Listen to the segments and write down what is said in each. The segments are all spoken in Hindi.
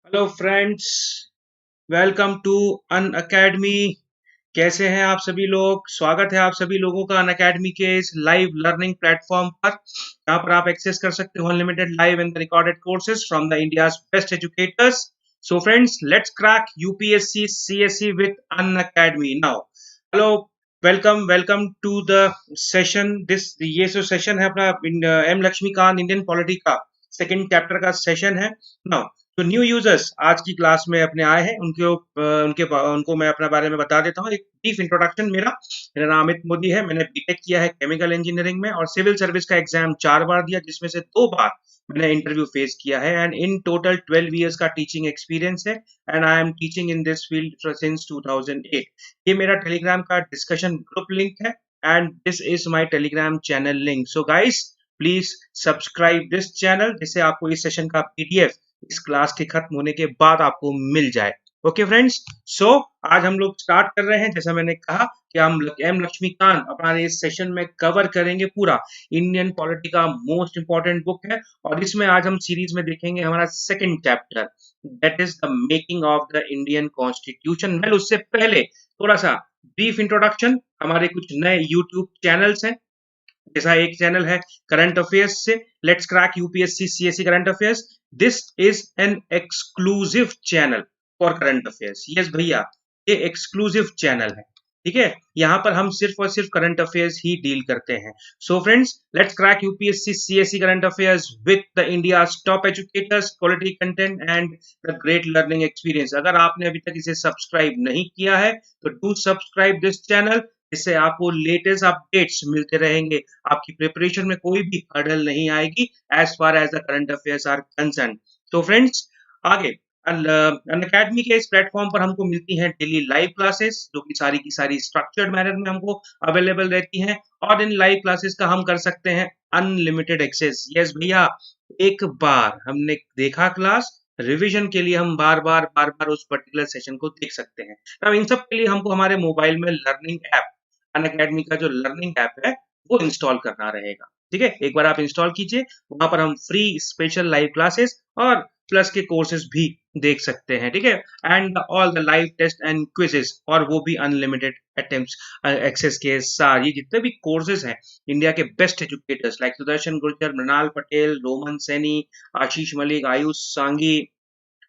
Hello friends, welcome to Unacademy. कैसे हैं आप सभी लोग? स्वागत है आप सभी लोगों का अन अकेडमी के इस लाइव लर्निंग प्लेटफॉर्म पर, जहां पर आप एक्सेस कर सकते हो unlimited live and recorded courses from the India's best educators. So friends, let's crack UPSC CSC with Unacademy now. Hello, welcome to the session. ये जो सेशन है अपना एम लक्ष्मीकांत इंडियन पॉलिटी का सेकंड चैप्टर का सेशन है। नाउ जो न्यू यूजर्स आज की क्लास में अपने आए हैं उनको मैं अपने बारे में बता देता हूँ। एक ब्रीफ इंट्रोडक्शन। मेरा नाम अमित मोदी है। मैंने बीटेक किया है केमिकल इंजीनियरिंग में और सिविल सर्विस का एग्जाम 4 बार दिया, जिसमें से 2 बार मैंने इंटरव्यू फेस किया है। एंड इन टोटल 12 इयर्स का टीचिंग एक्सपीरियंस है and I am teaching in this field since 2008। ये मेरा टेलीग्राम का डिस्कशन ग्रुप लिंक है and this is my Telegram channel link. So guys, please subscribe this channel, जिससे आपको इस सेशन का पीडीएफ इस क्लास के खत्म होने के बाद आपको मिल जाए। ओके फ्रेंड्स, सो आज हम लोग स्टार्ट कर रहे हैं। जैसा मैंने कहा कि हम एम लक्ष्मीकांत अपना इस सेशन में कवर करेंगे पूरा इंडियन पॉलिटी का मोस्ट इंपॉर्टेंट बुक है। और इसमें आज हम सीरीज में देखेंगे हमारा second chapter, that is the making of the Indian constitution. Well, उससे पहले थोड़ा सा ब्रीफ इंट्रोडक्शन। हमारे कुछ नए यूट्यूब चैनल्स हैं। जैसा एक चैनल है करंट अफेयर्स से, let's crack UPSC CSC current affairs. This is an exclusive channel for current affairs. Yes भैया, ये एक्सक्लूसिव चैनल है। ठीक है, यहाँ पर हम सिर्फ और सिर्फ करंट अफेयर्स ही डील करते हैं। सो friends, let's crack UPSC CSC current affairs with the India's top educators, quality content and the great learning experience. अगर आपने अभी तक इसे सब्सक्राइब नहीं किया है तो डू सब्सक्राइब दिस चैनल। इससे आपको लेटेस्ट अपडेट्स मिलते रहेंगे। आपकी प्रिपरेशन में कोई भी हर्डल नहीं आएगी as far as the current affairs are concern. तो फ्रेंड्स, आगे अनअकैडमी के इस प्लेटफॉर्म पर हमको मिलती हैं डेली लाइव क्लासेस, जो कि सारी की सारी स्ट्रक्चर्ड मैनर में हमको अवेलेबल रहती हैं। और इन लाइव क्लासेस का हम कर सकते हैं अनलिमिटेड एक्सेस। यस भैया, एक बार हमने देखा क्लास, रिवीजन के लिए हम बार बार उस पर्टिकुलर सेशन को देख सकते हैं। अब इन सब के लिए हमको हमारे मोबाइल में लर्निंग ऐप, अनअकैडमी का जो लर्निंग ऐप है वो इंस्टॉल करना रहेगा। ठीक है, एक बार आप इंस्टॉल कीजिए, वहां पर हम फ्री स्पेशल लाइव क्लासेस और प्लस के कोर्सेज भी देख सकते हैं। ठीक है, and all the live test and quizzes, और वो भी अनलिमिटेड अटेम्प्ट्स एक्सेस के साथ। ये जितने भी कोर्सेज हैं इंडिया के best educators like Sudarshan Gurjar, Mrinal Patel, Roman Saini, Ashish Malik, Ayush Sangi,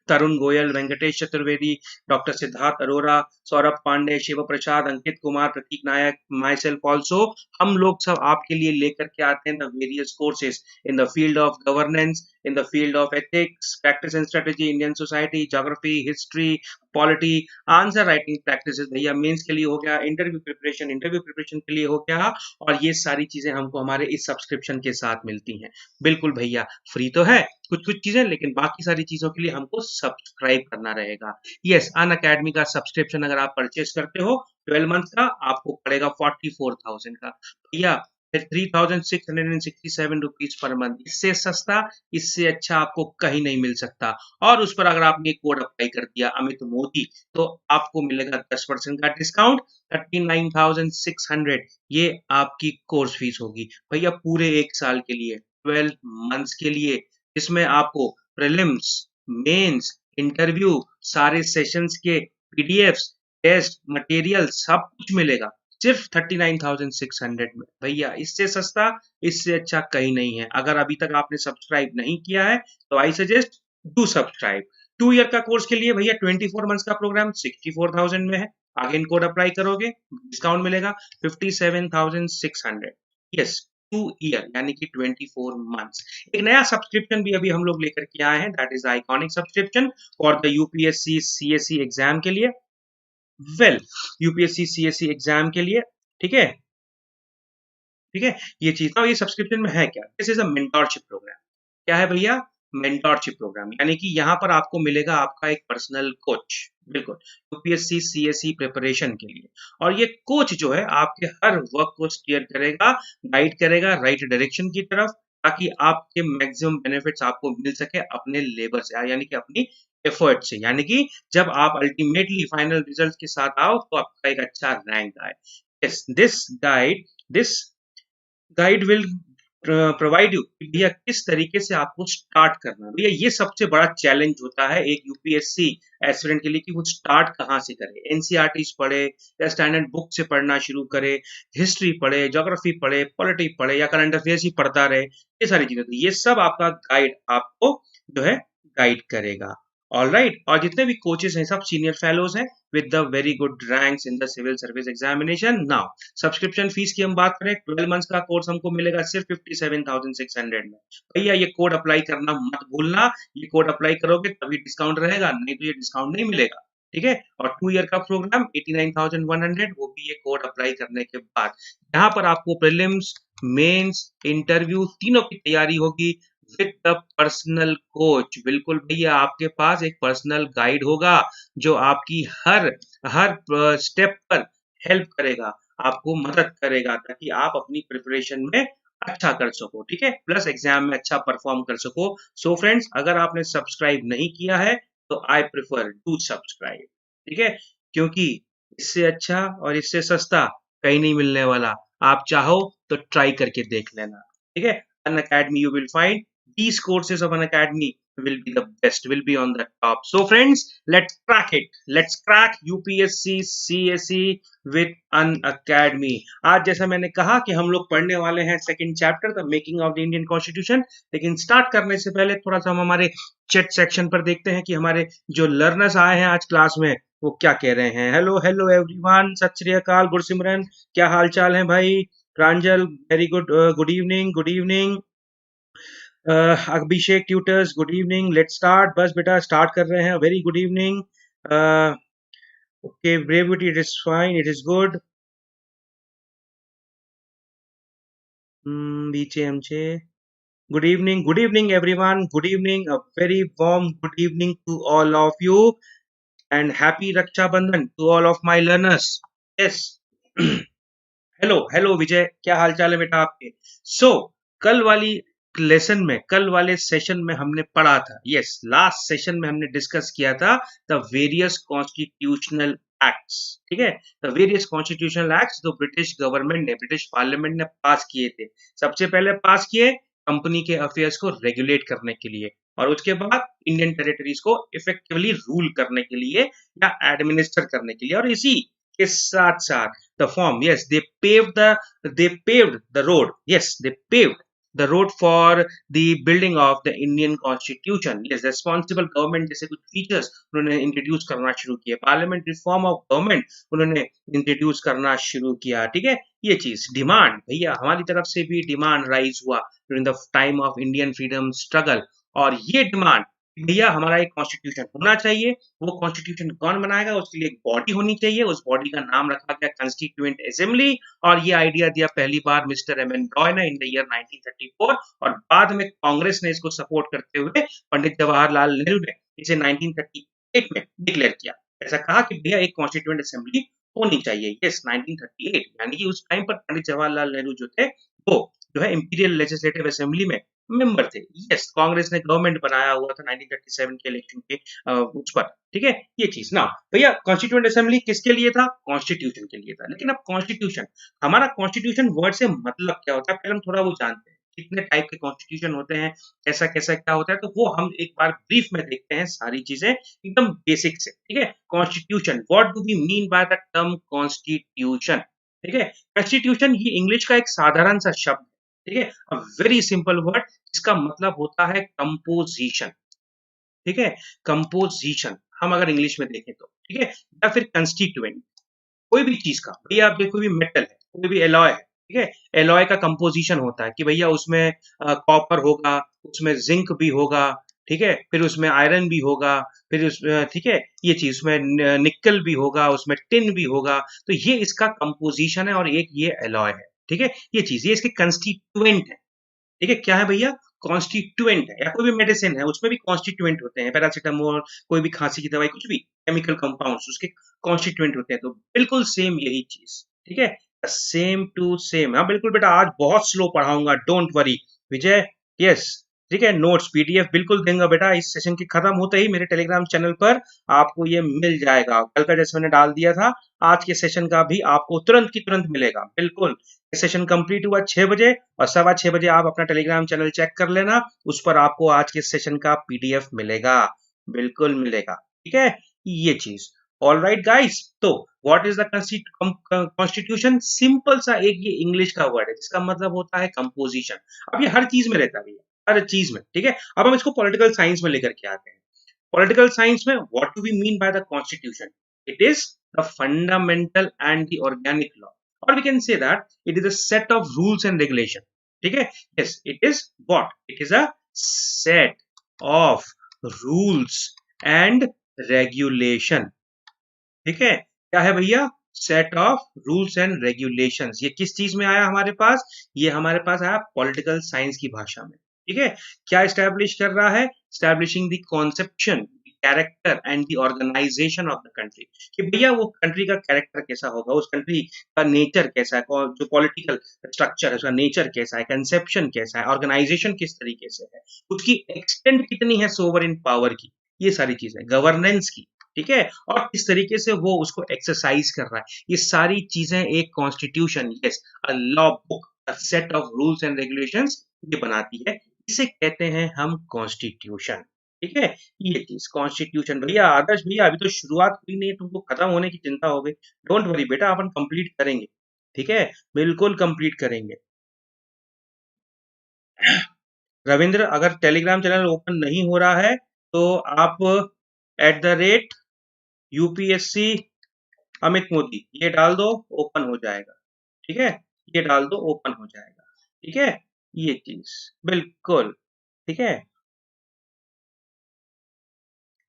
Tarun Goyal, Venkatesh Chaturvedi, doctor Siddharth Arora, Saurabh Pandey, Shiv Prasad, Ankit Kumar, Prateek Nayak, myself also, हम लोग सब आपके लिए लेकर के आते हैं the various courses in the field of governance, in the field of ethics, practice and strategy, Indian society, geography, history, polity, answer writing practices भैया मेंस के लिए हो गया, इंटरव्यू प्रिपरेशन के लिए हो गया। और ये सारी चीजें हमको हमारे इस सब्सक्रिप्शन के साथ मिलती हैं। बिल्कुल भैया, फ्री तो है कुछ कुछ चीजें, लेकिन बाकी सारी चीजों के लिए हमको सब्सक्राइब करना रहेगा। यस, अन अकेडमी का सब्सक्रिप्शन अगर आप परचेस करते हो 12 मंथ का, आपको पड़ेगा 44,000 का भैया, 3,667 रुपीज पर मंथ। इससे सस्ता, इससे अच्छा आपको कहीं नहीं मिल सकता। और उस पर अगर आपने कोड अप्लाई कर दिया अमित मोदी, तो आपको मिलेगा 10% का डिस्काउंट, 39,600। ये आपकी कोर्स फीस होगी भैया पूरे 1 साल के लिए, 12 मंथ्स के लिए, इसमें आपको प्रीलिम्स, मेंस, इंटरव्यू, सारे सेशंस के पीडीएफ्स, टेस्ट मटेरियल सब कुछ मिलेगा सिर्फ 39,600 में। भैया इससे सस्ता, इससे अच्छा कहीं नहीं है। अगर अभी तक आपने सब्सक्राइब नहीं किया है तो I suggest do subscribe. 2 year का कोर्स के लिए भैया 24 मंथ्स का प्रोग्राम 64,000 में है। आगे इन कोड अप्लाई करोगे, डिस्काउंट मिलेगा 57,600। यस, 2 ईयर यानी कि 24 मंथ्स। एक नया सब्सक्रिप्शन भी अभी हम लोग लेकर के आए हैं, that is iconic subscription for the UPSC CSC exam के लिए। वेल, यूपीएससी सीएससी एग्जाम के लिए, ठीक है, ठीक है, ये चीज। तो ये सब्सक्रिप्शन में है क्या? This is a mentorship program. क्या है भैया? मेंटोरशिप प्रोग्राम, यानी कि यहाँ पर आपको मिलेगा आपका एक पर्सनल कोच। बिल्कुल, यूपीएससी सीएससी प्रिपरेशन के लिए। और ये कोच जो है आपके हर वर्क को स्टीयर करेगा, गाइड करेगा राइट डायरेक्शन की तरफ, ताकि आपके मैक्सिमम बेनिफिट्स आपको मिल सके अपने लेबर से, यानी कि अपनी एफर्ट से। यानी कि जब आप अल्टीमेटली फाइनल रिजल्ट के साथ आओ तो आपका एक अच्छा रैंक आए। Yes, this guide will provide you कि भैया किस तरीके से आपको स्टार्ट करना है। भैया ये सबसे बड़ा चैलेंज होता है एक यूपीएससी एस्पिरेंट के लिए कि वो स्टार्ट कहाँ से करे। एनसीईआरटीज पढ़े या स्टैंडर्ड बुक से पढ़ना शुरू करे, हिस्ट्री पढ़े, ज्योग्राफी पढ़े, पॉलिटिक्स पढ़े या करंट अफेयर्स ही पढ़ता रहे, ये सारी चीजें। तो ये सब आपका गाइड आपको जो है गाइड करेगा। ऑल राइट, और जितने भी कोचेस हैं सब सीनियर फेलोज हैं with the very good ranks in the civil service examination. Now, subscription fees की हम बात करें, 12 मंथ्स का कोर्स हमको मिलेगा सिर्फ 57,600 में। भैया ये कोड अप्लाई करना मत भूलना, ये कोड अप्लाई करोगे तभी डिस्काउंट रहेगा, नहीं तो ये डिस्काउंट नहीं मिलेगा। ठीक है, और 2 ईयर का प्रोग्राम 89,100, वो भी ये कोड अप्लाई करने के बाद। यहाँ पर आपको प्रीलिम्स, मेंस, इंटरव्यू तीनों की तैयारी होगी विद द पर्सनल कोच। बिल्कुल भैया, आपके पास एक पर्सनल गाइड होगा जो आपकी हर हर स्टेप पर हेल्प करेगा, आपको मदद करेगा ताकि आप अपनी प्रिपरेशन में अच्छा कर सको। ठीक है, प्लस एग्जाम में अच्छा परफॉर्म कर सको। सो फ्रेंड्स, अगर आपने सब्सक्राइब नहीं किया है तो आई प्रेफर टू सब्सक्राइब। ठीक है, क्योंकि इससे अच्छा और इससे सस्ता कहीं नहीं मिलने वाला। आप चाहो तो ट्राई करके देख लेना। ठीक है, Unacademy you will find these courses of an academy will be the best, will be on the top. So friends, let's crack it. Let's crack UPSC CSE with an academy. आज जैसा मैंने कहा कि हम लोग पढ़ने वाले हैं second chapter the making of the Indian constitution. लेकिन स्टार्ट करने से पहले थोड़ा सा हम हमारे चैट सेक्शन पर देखते हैं कि हमारे जो लर्नर्स आए हैं आज क्लास में वो क्या कह रहे हैं। हेलो हेलो एवरीवन, सत श्री अकाल। गुरसिमरन, क्या हाल चाल है भाई? Pranjal, very good, good evening, good evening. Abhishek tutors, good evening. Let's start. बस बेटा स्टार्ट कर रहे हैं। Very good evening. Okay, brevity, it is fine, it is good. बीचे हमचे good evening everyone, good evening, a very warm good evening to all of you and happy Raksha Bandhan to all of my learners. Yes. Hello hello Vijay, क्या हाल चाल है बेटा आपके? सो कल वाली लेसन में, कल वाले सेशन में हमने पढ़ा था, यस लास्ट सेशन में हमने डिस्कस किया था द वेरियस कॉन्स्टिट्यूशनल एक्ट्स। ठीक है, द वेरियस कॉन्स्टिट्यूशनल एक्ट्स जो ब्रिटिश गवर्नमेंट ने, ब्रिटिश पार्लियामेंट ने पास किए थे। सबसे पहले पास किए कंपनी के अफेयर्स को रेगुलेट करने के लिए, और उसके बाद इंडियन टेरिटरीज को इफेक्टिवली रूल करने के लिए या एडमिनिस्टर करने के लिए। और इसी के साथ साथ the form, yes, they paved the road, yes, they paved the road for the building of the Indian Constitution. Yes, responsible government जैसे कुछ फीचर्स उन्होंने इंट्रोड्यूस करना शुरू किया, पार्लियामेंट्री फॉर्म ऑफ गवर्नमेंट उन्होंने इंट्रोड्यूस करना शुरू किया। ठीक है, ये चीज डिमांड, भैया हमारी तरफ से भी डिमांड राइज हुआ during the time of Indian freedom struggle. और ये डिमांड, भैया हमारा एक कॉन्स्टिट्यूशन होना चाहिए। वो कॉन्स्टिट्यूशन कौन बनाएगा? उसके लिए एक बॉडी होनी चाहिए, उस बॉडी का नाम रखा गया कॉन्स्टिट्यूएंट असेंबली। और ये आइडिया दिया पहली बार मिस्टर एम एन रॉय ने इन द ईयर 1934, और बाद में कांग्रेस ने इसको सपोर्ट करते हुए पंडित जवाहरलाल नेहरू ने इसे 1938 में डिक्लेयर किया। ऐसा कहा कि भैया एक कॉन्स्टिट्यूएंट असेंबली होनी चाहिए। यस, 1938, यानी कि उस टाइम पर पंडित जवाहरलाल नेहरू जो थे वो जो है इंपीरियल लेजिस्लेटिव असेंबली में मेंबर थे। यस, कांग्रेस ने गवर्नमेंट बनाया हुआ था 1937 के इलेक्शन के उस पर। ठीक है, ये चीज ना भैया कॉन्स्टिट्यूएंट असेंबली किसके लिए था? कॉन्स्टिट्यूशन के लिए था। लेकिन अब कॉन्स्टिट्यूशन, हमारा कॉन्स्टिट्यूशन वर्ड से मतलब क्या होता है पहले हम थोड़ा वो जानते हैं। कितने टाइप के कॉन्स्टिट्यूशन होते हैं, कैसा कैसा क्या होता है, तो वो हम एक बार ब्रीफ में देखते हैं सारी चीजें एकदम बेसिक से। ठीक है, constitution, what do we mean by the term constitution? ठीक है, कॉन्स्टिट्यूशन ये इंग्लिश का एक साधारण सा शब्द है। ठीक है, अ वेरी सिंपल वर्ड, इसका मतलब होता है कंपोजिशन। ठीक है, कंपोजिशन हम अगर इंग्लिश में देखें तो, ठीक है, या फिर कंस्टिट्यूएंट कोई भी चीज का। भैया आप देखो, भी मेटल है, कोई भी एलॉय है, ठीक है, एलॉय का कंपोजिशन होता है कि भैया उसमें कॉपर होगा, उसमें जिंक भी होगा, ठीक है, फिर उसमें आयरन भी होगा, फिर उस ठीक है, ये चीज उसमें निकल भी होगा, उसमें टिन भी होगा। तो ये इसका कंपोजिशन है और एक ये एलॉय है। ठीक है, ये चीज ये इसके कंस्टिट्यूएंट है। ठीक है, क्या है भैया? कॉन्स्टिट्यूएंट है। या कोई भी मेडिसिन है उसमें भी कॉन्स्टिट्यूएंट होते हैं, पैरासिटामोल, कोई भी खांसी की दवाई, कुछ भी केमिकल कंपाउंड्स उसके कॉन्स्टिट्यूएंट होते हैं। तो बिल्कुल सेम यही चीज। ठीक है, सेम टू सेम। हाँ बिल्कुल बेटा, आज बहुत स्लो पढ़ाऊंगा, डोंट वरी विजय। यस, ठीक है, नोट्स पीडीएफ बिल्कुल देंगे बेटा, इस सेशन के खत्म होते ही मेरे टेलीग्राम चैनल पर आपको ये मिल जाएगा। कल का जैसे मैंने डाल दिया था, आज के सेशन का भी आपको तुरंत की तुरंत मिलेगा। बिल्कुल, ये सेशन कंप्लीट हुआ 6 बजे और 6:15 आप अपना टेलीग्राम चैनल चेक कर लेना, उस पर आपको आज के सेशन का पीडीएफ मिलेगा, बिल्कुल मिलेगा। ठीक है, ये चीज। ऑल राइट गाइस, तो what is the constitution? Simple सा एक ये इंग्लिश का वर्ड है जिसका मतलब होता है कंपोजिशन। अब ये हर चीज में रहता है भैया, हर चीज में। ठीक है, अब हम इसको पॉलिटिकल साइंस में लेकर के आते हैं। पॉलिटिकल साइंस में what do we mean by the constitution? It is the fundamental and the organic law, और we can say that it is a set of rules and regulation. ठीक है, yes, it is what? It is a set of rules and regulation. ठीक है, क्या है भैया? Set of rules and regulations. ये किस चीज में आया हमारे पास? ये हमारे पास आया पॉलिटिकल साइंस की भाषा में। ठीक है, क्या स्टैब्लिश कर रहा है? Establishing the conception, character and the organisation of the country. कि भैया वो कंट्री का कैरेक्टर कैसा होगा, उस कंट्री का नेचर कैसा है, जो पॉलिटिकल स्ट्रक्चर है उसका नेचर कैसा है, कंसेप्शन कैसा है, ऑर्गेनाइजेशन किस तरीके से है, उसकी एक्सटेंट कितनी है सोवरेन पावर की, ये सारी चीजें, गवर्नेंस की। ठीक है, और किस तरीके से वो उसको एक्सरसाइज कर रहा है, ये सारी चीजें एक constitution, yes, a law book, a set of rules and regulations ये बनाती है। इसे कहते हैं हम कॉन्स्टिट्यूशन। ठीक है, ये चीज कॉन्स्टिट्यूशन। भैया आदर्श भैया, अभी तो शुरुआत हुई नहीं, तुमको खत्म होने की चिंता हो गई। डोंट वरी बेटा, अपन कंप्लीट करेंगे। ठीक है, बिल्कुल कंप्लीट करेंगे। रविंद्र, अगर टेलीग्राम चैनल ओपन नहीं हो रहा है तो आप @ यूपीएससी अमित मोदी ये डाल दो, ओपन हो जाएगा। ठीक है, ये डाल दो, ओपन हो जाएगा। ठीक है, ये चीज बिल्कुल। ठीक है,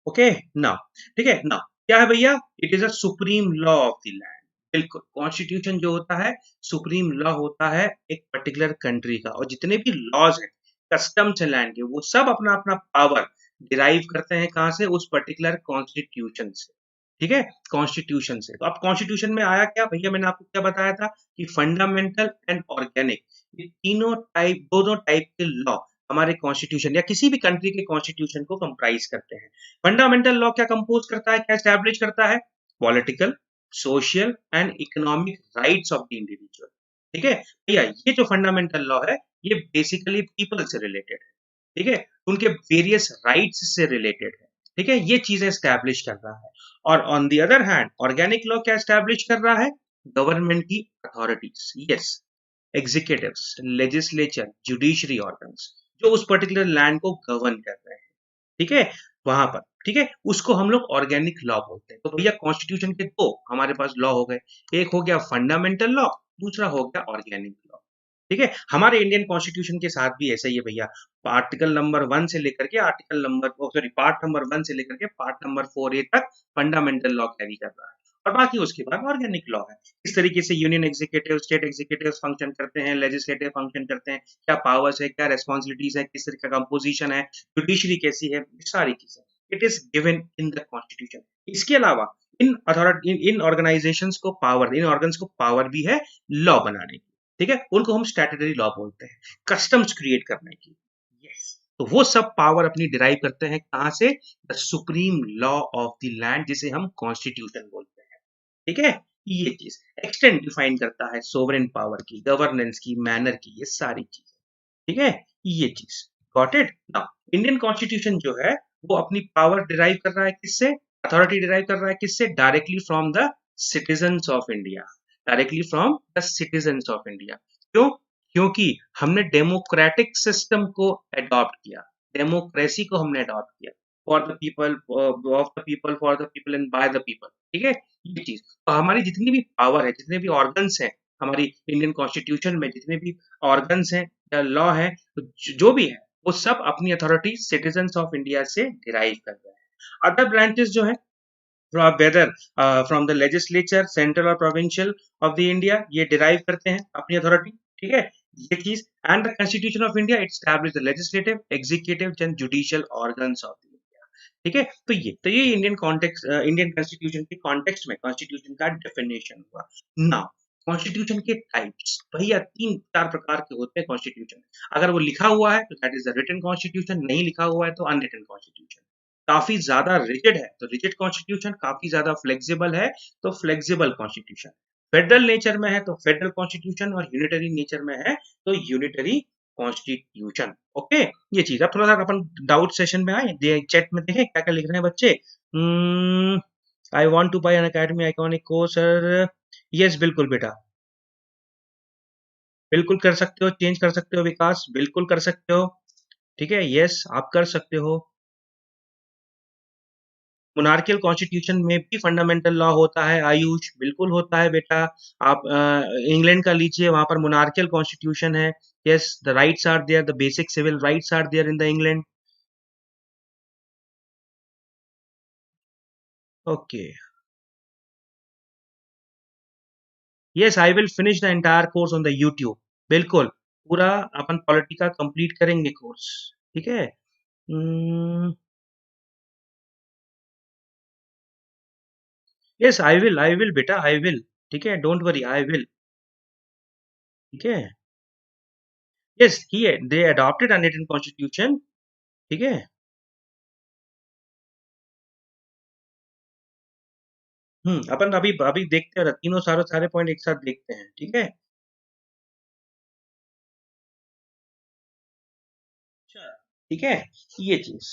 ओके नाउ। ठीक है नाउ, क्या है भैया? It is a supreme law of the land. बिल्कुल, कॉन्स्टिट्यूशन जो होता है सुप्रीम लॉ होता है एक पर्टिकुलर कंट्री का, और जितने भी लॉज हैं, कस्टम्स है लैंड के, वो सब अपना अपना पावर डिराइव करते हैं कहाँ से? उस पर्टिकुलर कॉन्स्टिट्यूशन से। ठीक है, कॉन्स्टिट्यूशन से। तो अब कॉन्स्टिट्यूशन में आया क्या भैया? मैंने आपको क्या बताया था कि फंडामेंटल एंड ऑर्गेनिक, ये तीनों टाइप, दोनों टाइप के लॉ हमारे कॉन्स्टिट्यूशन या किसी भी कंट्री के कॉन्स्टिट्यूशन को कंप्राइज करते हैं। फंडामेंटल लॉ क्या कंपोज करता है, क्या स्टैब्लिश करता है? Political, social and economic rights of the individual. ठीक है भैया, ये जो फंडामेंटल लॉ है ये बेसिकली पीपल से रिलेटेड है। ठीक है, उनके वेरियस राइट्स से रिलेटेड है। ठीक है, ये चीजें स्टैब्लिश कर रहा है। और on the other hand organic law क्या स्टैब्लिश कर रहा है? गवर्नमेंट की authorities, yes, executives, legislature, judiciary organs, जो उस पर्टिकुलर लैंड को गवर्न कर रहे हैं। ठीक है, वहां पर। ठीक है, उसको हम लोग ऑर्गेनिक लॉ बोलते हैं। तो भैया कॉन्स्टिट्यूशन के दो हमारे पास लॉ हो गए, एक हो गया फंडामेंटल लॉ, दूसरा हो गया ऑर्गेनिक लॉ। ठीक है, हमारे इंडियन कॉन्स्टिट्यूशन के साथ भी ऐसा ही है भैया। आर्टिकल नंबर 1 से लेकर के article number sorry part number 1 से लेकर के पार्ट नंबर 4A तक फंडामेंटल लॉ कैरी कर रहा है, और बाकी उसके बाद ऑर्गेनिक लॉ है। इस तरीके से union executive, state executive function करते हैं, लेजिस्लेटिव फंक्शन करते हैं, क्या पावर्स है, क्या रेस्पॉन्सिबिलिटीज है, किस तरह का कंपोजिशन है, जुडिशरी कैसी है, सारी चीजें it is given in the constitution. इसके अलावा इन अथॉरिटी, इन ऑर्गेनाइजेशंस को पावर, इन ऑर्गन्स को पावर भी है लॉ बनाने की। ठीक है, उनको हम स्टैट्यूटरी लॉ बोलते हैं, कस्टम्स क्रिएट करने की। यस, तो वो सब पावर अपनी डिराइव करते हैं कहां से? The supreme law of the land, जिसे हम कॉन्स्टिट्यूशन बोलते हैं। ठीक है, ये चीज एक्सटेंड डिफाइन करता है सोवरेन पावर की, गवर्नेंस की, मैनर की, ये सारी चीजें। ठीक है, ये चीज got it now. Indian constitution जो है वो अपनी पावर डिराइव कर रहा है किससे? अथॉरिटी डिराइव कर रहा है किससे? Directly from the citizens of India, directly from the citizens of India. क्यों? क्योंकि हमने डेमोक्रेटिक सिस्टम को अडॉप्ट किया, डेमोक्रेसी को हमने अडॉप्ट किया, for the people, of the people, for the people and bye the people. ठीक है, ये चीज। तो हमारी जितनी भी पावर है, जितने भी ऑर्गन्स हैं हमारी इंडियन कॉन्स्टिट्यूशन में, जितने भी ऑर्गन्स हैं या लॉ है, तो जो भी है वो सब अपनी अथॉरिटी सिटीजन्स ऑफ इंडिया से डिराइव कर रहे हैं। अदर ब्रांचेस जो है, whether from the legislature, central और प्रोविंशियल ऑफ द इंडिया, ये डिराइव करते हैं अपनी अथॉरिटी। ठीक है, ये चीज। And the constitution of India it establish the legislative, executive and judicial organs of India. ठीक है, तो ये इंडियन कॉन्टेक्स्ट, इंडियन कॉन्स्टिट्यूशन के कॉन्टेक्स्ट में कॉन्स्टिट्यूशन का डेफिनेशन हुआ। नाउ कॉन्स्टिट्यूशन के टाइप्स भैया 3-4 प्रकार के होते हैं कॉन्स्टिट्यूशन। अगर वो लिखा हुआ है तो that is the written constitution, नहीं लिखा हुआ है तो अनरिटन कॉन्स्टिट्यूशन। काफी ज्यादा रिजिड है तो रिजिड कॉन्स्टिट्यूशन, काफी ज्यादा फ्लेक्सिबल है तो फ्लेक्सिबल कॉन्स्टिट्यूशन, फेडरल नेचर में है तो फेडरल कॉन्स्टिट्यूशन, और यूनिटरी नेचर में है तो यूनिटरी कॉन्स्टिट्यूशन। ओके, ये चीज। अब थोड़ा सा अपन डाउट सेशन में आए, चैट में देखें क्या क्या लिख रहे हैं बच्चे। I want to buy an academy iconic course sir. Yes बिल्कुल बेटा, बिल्कुल कर सकते हो, चेंज कर सकते हो विकास, बिल्कुल कर सकते हो। ठीक है, यस आप कर सकते हो। मोनार्कियल कॉन्स्टिट्यूशन में भी फंडामेंटल लॉ होता है आयुष, बिल्कुल होता है बेटा। आप इंग्लैंड का लीजिए, वहां पर मोनार्कियल कॉन्स्टिट्यूशन है। Yes, the rights are there, the basic civil rights are there in the England. Okay, yes I will finish the entire course on the YouTube. बिल्कुल, पूरा अपन पॉलिटी का कंप्लीट करेंगे कोर्स। ठीक है। यस आई विल बेटा, आई विल। ठीक है, डोंट वरी, आई विल। ठीक है। यस, ही दे अडॉप्टेड अनरिटन कॉन्स्टिट्यूशन। ठीक है। अपन अभी अभी देखते हैं, तीनों सारे सारे पॉइंट एक साथ देखते हैं। ठीक है। अच्छा, ठीक है, ये चीज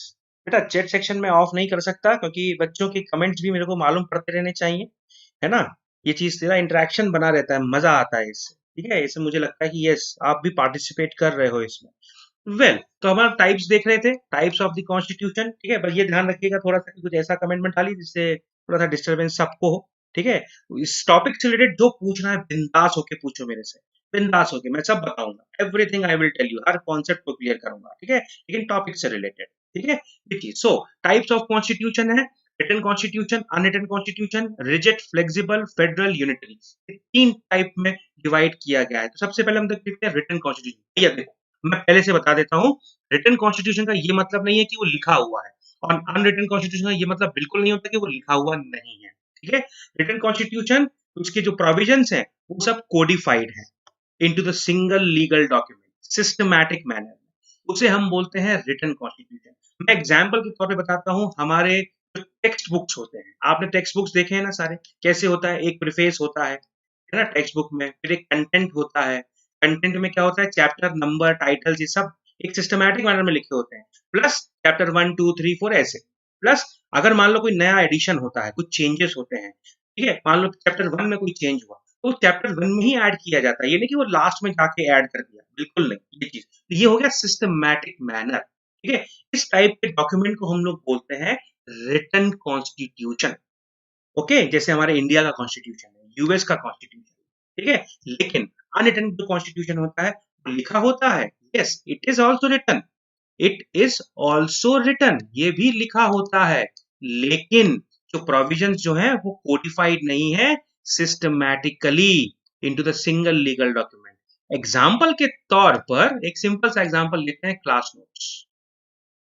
बेटा चैट सेक्शन में ऑफ नहीं कर सकता क्योंकि बच्चों के कमेंट्स भी मेरे को मालूम पड़ते रहने चाहिए, है ना। ये चीज तेरा इंटरेक्शन बना रहता है, मजा आता है इससे। ठीक है, इससे मुझे लगता है कि यस आप भी पार्टिसिपेट कर रहे हो इसमें। तो हमारा टाइप्स देख रहे थे, टाइप्स ऑफ द कॉन्स्टिट्यूशन। ठीक है, बस ये ध्यान रखिएगा थोड़ा सा कि कुछ ऐसा कमेंट मत डालिए जिससे थोड़ा सा डिस्टरबेंस सबको हो। ठीक है, इस टॉपिक से रिलेटेड जो पूछना है बिंदास होके पूछो मेरे से, बिंदास होके मैं सब बताऊंगा, everything I will tell you, हर कॉन्सेप्ट को क्लियर करूंगा। ठीक है, लेकिन टॉपिक से रिलेटेड। ठीक है, देखिए सो टाइप्स ऑफ कॉन्स्टिट्यूशन है, written constitution, unwritten constitution, rigid, flexible, federal, unitary. तीन टाइप में डिवाइड किया गया है। तो सबसे पहले हम देखते हैं रिटन कॉन्स्टिट्यूशन। भैया देखो, मैं पहले से बता देता हूँ, रिटन कॉन्स्टिट्यूशन का ये मतलब नहीं है कि वो लिखा हुआ है, और अनरिटन कॉन्स्टिट्यूशन का ये मतलब बिल्कुल नहीं होता कि वो लिखा हुआ नहीं है। ठीक है, रिटन कॉन्स्टिट्यूशन, उसके जो प्रोविजंस हैं वो सब कोडिफाइड है into the single legal document systematic manner में, उसे हम बोलते हैं रिटन कॉन्स्टिट्यूशन। मैं एग्जांपल के तौर पे बताता हूँ, हमारे जो टेक्स्ट बुक्स होते हैं, आपने टेक्स्ट बुक्स देखे हैं ना सारे, कैसे होता है, एक प्रीफेस होता है ना टेक्स्ट बुक में, फिर एक कंटेंट होता है, कंटेंट में क्या होता है, चैप्टर नंबर टाइटल्स ये सब एक सिस्टमैटिक मैनर में लिखे होते हैं, प्लस चैप्टर 1 2 3 4 ऐसे, प्लस अगर मान लो कोई नया एडिशन होता है, कुछ चेंजेस होते हैं, ठीक है, मान लो चैप्टर 1 में कोई चेंज हुआ तो चैप्टर 1 में ही ऐड किया जाता है, ये नहीं कि वो लास्ट में जाके ऐड कर दिया, बिल्कुल नहीं। ये चीज, ये हो गया सिस्टमैटिक मैनर। ठीक है, इस टाइप के डॉक्यूमेंट को हम लोग बोलते हैं रिटन कॉन्स्टिट्यूशन। ओके, जैसे हमारे इंडिया का कॉन्स्टिट्यूशन है, यूएस का कॉन्स्टिट्यूशन। ठीक है, लेकिन अनरिटन जो कॉन्स्टिट्यूशन होता है वो लिखा होता है, yes it is also written, it is also written, ये भी लिखा होता है, लेकिन जो प्रोविजंस जो है वो कोडिफाइड नहीं है systematically into the single legal document. Example के तौर पर एक सिंपल सा एग्जाम्पल लेते हैं, क्लास नोट्स।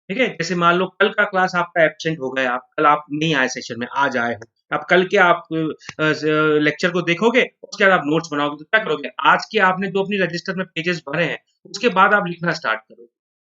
ठीक है, जैसे मान लो कल का क्लास आपका एब्सेंट हो गया, आप कल आप नहीं आए सेशन में, आज आए हो, आप कल के आप लेक्चर को देखोगे, उसके बाद आप नोट्स बनाओगे, तो क्या करोगे, आज के आपने जो अपनी रजिस्टर में पेजेस भरे हैं उसके बाद आप लिखना स्टार्ट करोगे।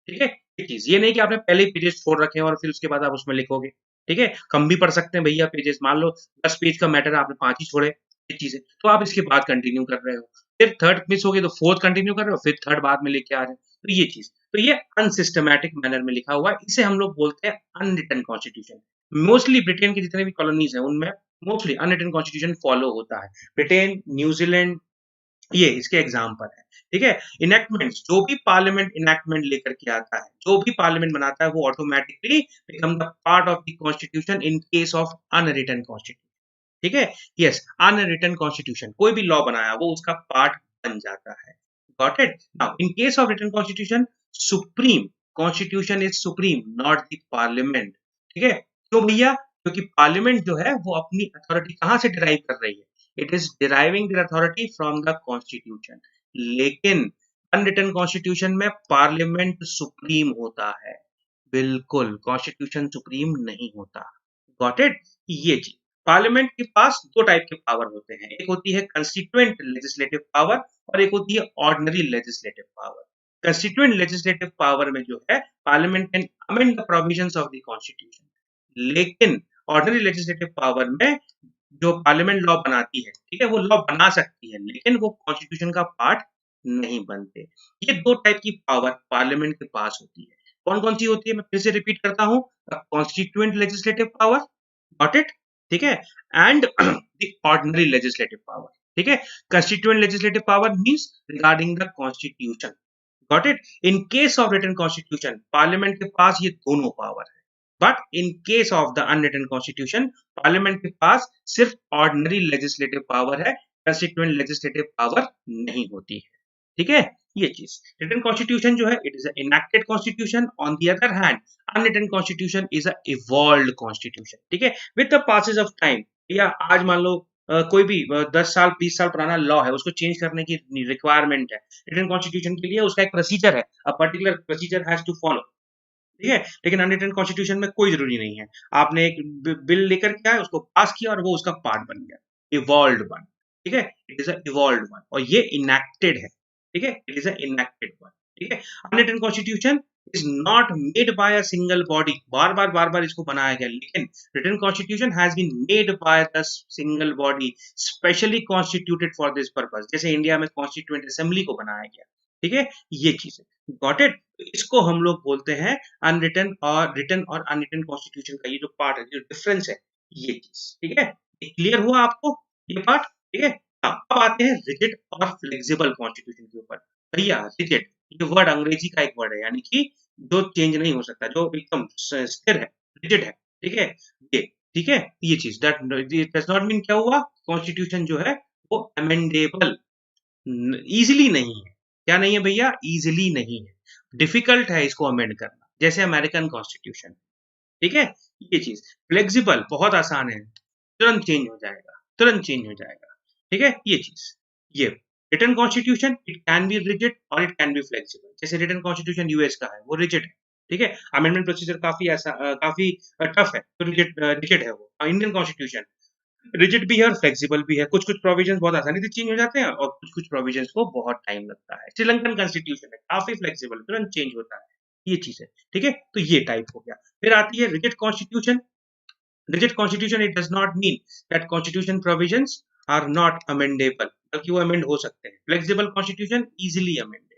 ठीक है, ये चीज, ये नहीं कि आपने पहले ही पेजेस छोड़ रखे हैं और फिर उसके बाद आप उसमें लिखोगे। ठीक है, कम भी पढ़ सकते हैं भैया पेजेस, मान लो 10 पेज का मैटर है, आपने 5 ही छोड़े, ये चीज है, तो आप इसके बाद कंटिन्यू कर रहे हो, फिर थर्ड मिस हो गई तो फोर्थ कंटिन्यू कर रहे हो, फिर थर्ड बाद में लेके आ रहे हो, तो ये चीज, तो ये अनसिस्टमैटिक मैनर में लिखा हुआ है, इसे हम लोग बोलते हैं अनरिटन कॉन्स्टिट्यूशन। मोस्टली ब्रिटेन के जितने भी कॉलोनीज हैं उनमें मोस्टली अनरिटन कॉन्स्टिट्यूशन फॉलो होता है, ब्रिटेन, न्यूजीलैंड, ये इसके एग्जाम्पल है। ठीक है, इनेक्टमेंट, जो भी पार्लियामेंट इनेक्टमेंट लेकर के आता है, जो भी पार्लियामेंट बनाता है वो automatically become the part of the constitution in case of unwritten constitution. ठीक है, यस अनरिटन कॉन्स्टिट्यूशन, कोई भी लॉ बनाया वो उसका पार्ट बन जाता है। Got it, now in case of written constitution, supreme constitution is supreme, not the parliament. ठीक है, क्यों भैया, क्योंकि पार्लियामेंट जो है वो अपनी अथॉरिटी कहां से डिराइव कर रही है, it is deriving there authority from the constitution, लेकिन अनरिटन कॉन्स्टिट्यूशन में पार्लियामेंट सुप्रीम होता है, बिल्कुल कॉन्स्टिट्यूशन सुप्रीम नहीं होता। गॉट इट, ये चीज। पार्लियामेंट के पास दो टाइप के पावर होते हैं, एक होती है कंस्टिट्यूएंट लेजिस्लेटिव पावर और एक होती है ordinary legislative power. Constituent legislative power में जो है parliament can amend the provisions of the constitution, लेकिन ऑर्डिनरी लेजिस्लेटिव पावर में जो पार्लियामेंट लॉ बनाती है, ठीक है, वो लॉ बना सकती है लेकिन वो कॉन्स्टिट्यूशन का पार्ट नहीं बनते। ये दो टाइप की पावर पार्लियामेंट के पास होती है। कौन कौन सी होती है, मैं फिर से रिपीट करता हूँ। Constituent legislative power, got it, ठीक है, and the ordinary legislative power, ठीक है। Constituent legislative power means regarding the constitution, got it. In case of written constitution parliament के पास ये दोनों पावर है, but in case of the unwritten constitution parliament के पास सिर्फ ऑर्डिनरी लेजिस्लेटिव पावर है, कंस्टिट्यूएंट लेजिस्लेटिव पावर नहीं होती है, ठीक है। ये चीज रिटन कॉन्स्टिट्यूशन जो है it is enacted constitution, on the other hand unwritten constitution is a evolved constitution, ठीक है। With the passage of time, या आज मान लो कोई भी 10 साल 20 साल पुराना लॉ है, उसको चेंज करने की रिक्वायरमेंट है रिटन कॉन्स्टिट्यूशन के लिए, उसका एक प्रोसीजर है, a particular procedure has to follow, ठीक है। लेकिन अनरिटन कॉन्स्टिट्यूशन में कोई जरूरी नहीं है, आपने एक बिल लेकर के आए, उसको पास किया और वो उसका पार्ट बन गया, इवॉल्व्ड वन, ठीक है। It is a evolved one और ये इनएक्टेड है, ठीक है, it is a enacted one, ठीक है। Unwritten constitution is not made by a single body, बार बार इसको बनाया गया, लेकिन written constitution has been made by the single body specially constituted for this purpose, जैसे इंडिया में कॉन्स्टिट्यूएंट असेंबली को बनाया गया, ठीक है। ये चीज है, गॉट इट। इसको हम लोग बोलते हैं अनरिटन और रिटन और अनरिटन कॉन्स्टिट्यूशन का ये जो पार्ट है, जो डिफरेंस है, ये चीज, ठीक है। क्लियर हुआ आपको ये पार्ट, ठीक है। हाँ, अब आते हैं रिजिड और फ्लेक्सिबल कॉन्स्टिट्यूशन के ऊपर। भैया रिजिड ये वर्ड अंग्रेजी का एक वर्ड है, यानी कि जो चेंज नहीं हो सकता, जो एकदम स्थिर है, रिजिड है, ठीक है। ये ठीक है, ये चीज दैट डज नॉट मीन क्या हुआ, कॉन्स्टिट्यूशन जो है वो अमेंडेबल इजिली नहीं है। क्या नहीं है भैया, इजिली नहीं है, डिफिकल्ट है इसको अमेंड करना, जैसे अमेरिकन कॉन्स्टिट्यूशन, ठीक है। ये चीज फ्लेक्सिबल बहुत आसान है, तुरंत चेंज हो जाएगा, तुरंत चेंज हो जाएगा, ठीक है। ये चीज, ये written constitution it can be rigid और इट कैन बी फ्लेक्सिबल, जैसे रिटन कॉन्स्टिट्यूशन यूएस का है वो रिजिड है, ठीक है। अमेंडमेंट प्रोसीजर काफी ऐसा काफी टफ है, तो रिजिड है वो। इंडियन कॉन्स्टिट्यूशन रिजिड भी है और फ्लेक्सिबल भी है, कुछ कुछ प्रोविजंस बहुत आसानी से चेंज हो जाते हैं और कुछ कुछ प्रोविजंस को बहुत टाइम लगता है। श्रीलंकन कॉन्स्टिट्यूशन है काफी फ्लेक्सिबल, तुरंत चेंज होता है, ये चीज है, ठीक है। तो ये टाइप हो गया। फिर आती है rigid constitution. Rigid constitution it does not mean that constitution provisions are not amendable, बल्कि वो अमेंड हो सकते हैं। Flexible constitution easily amended.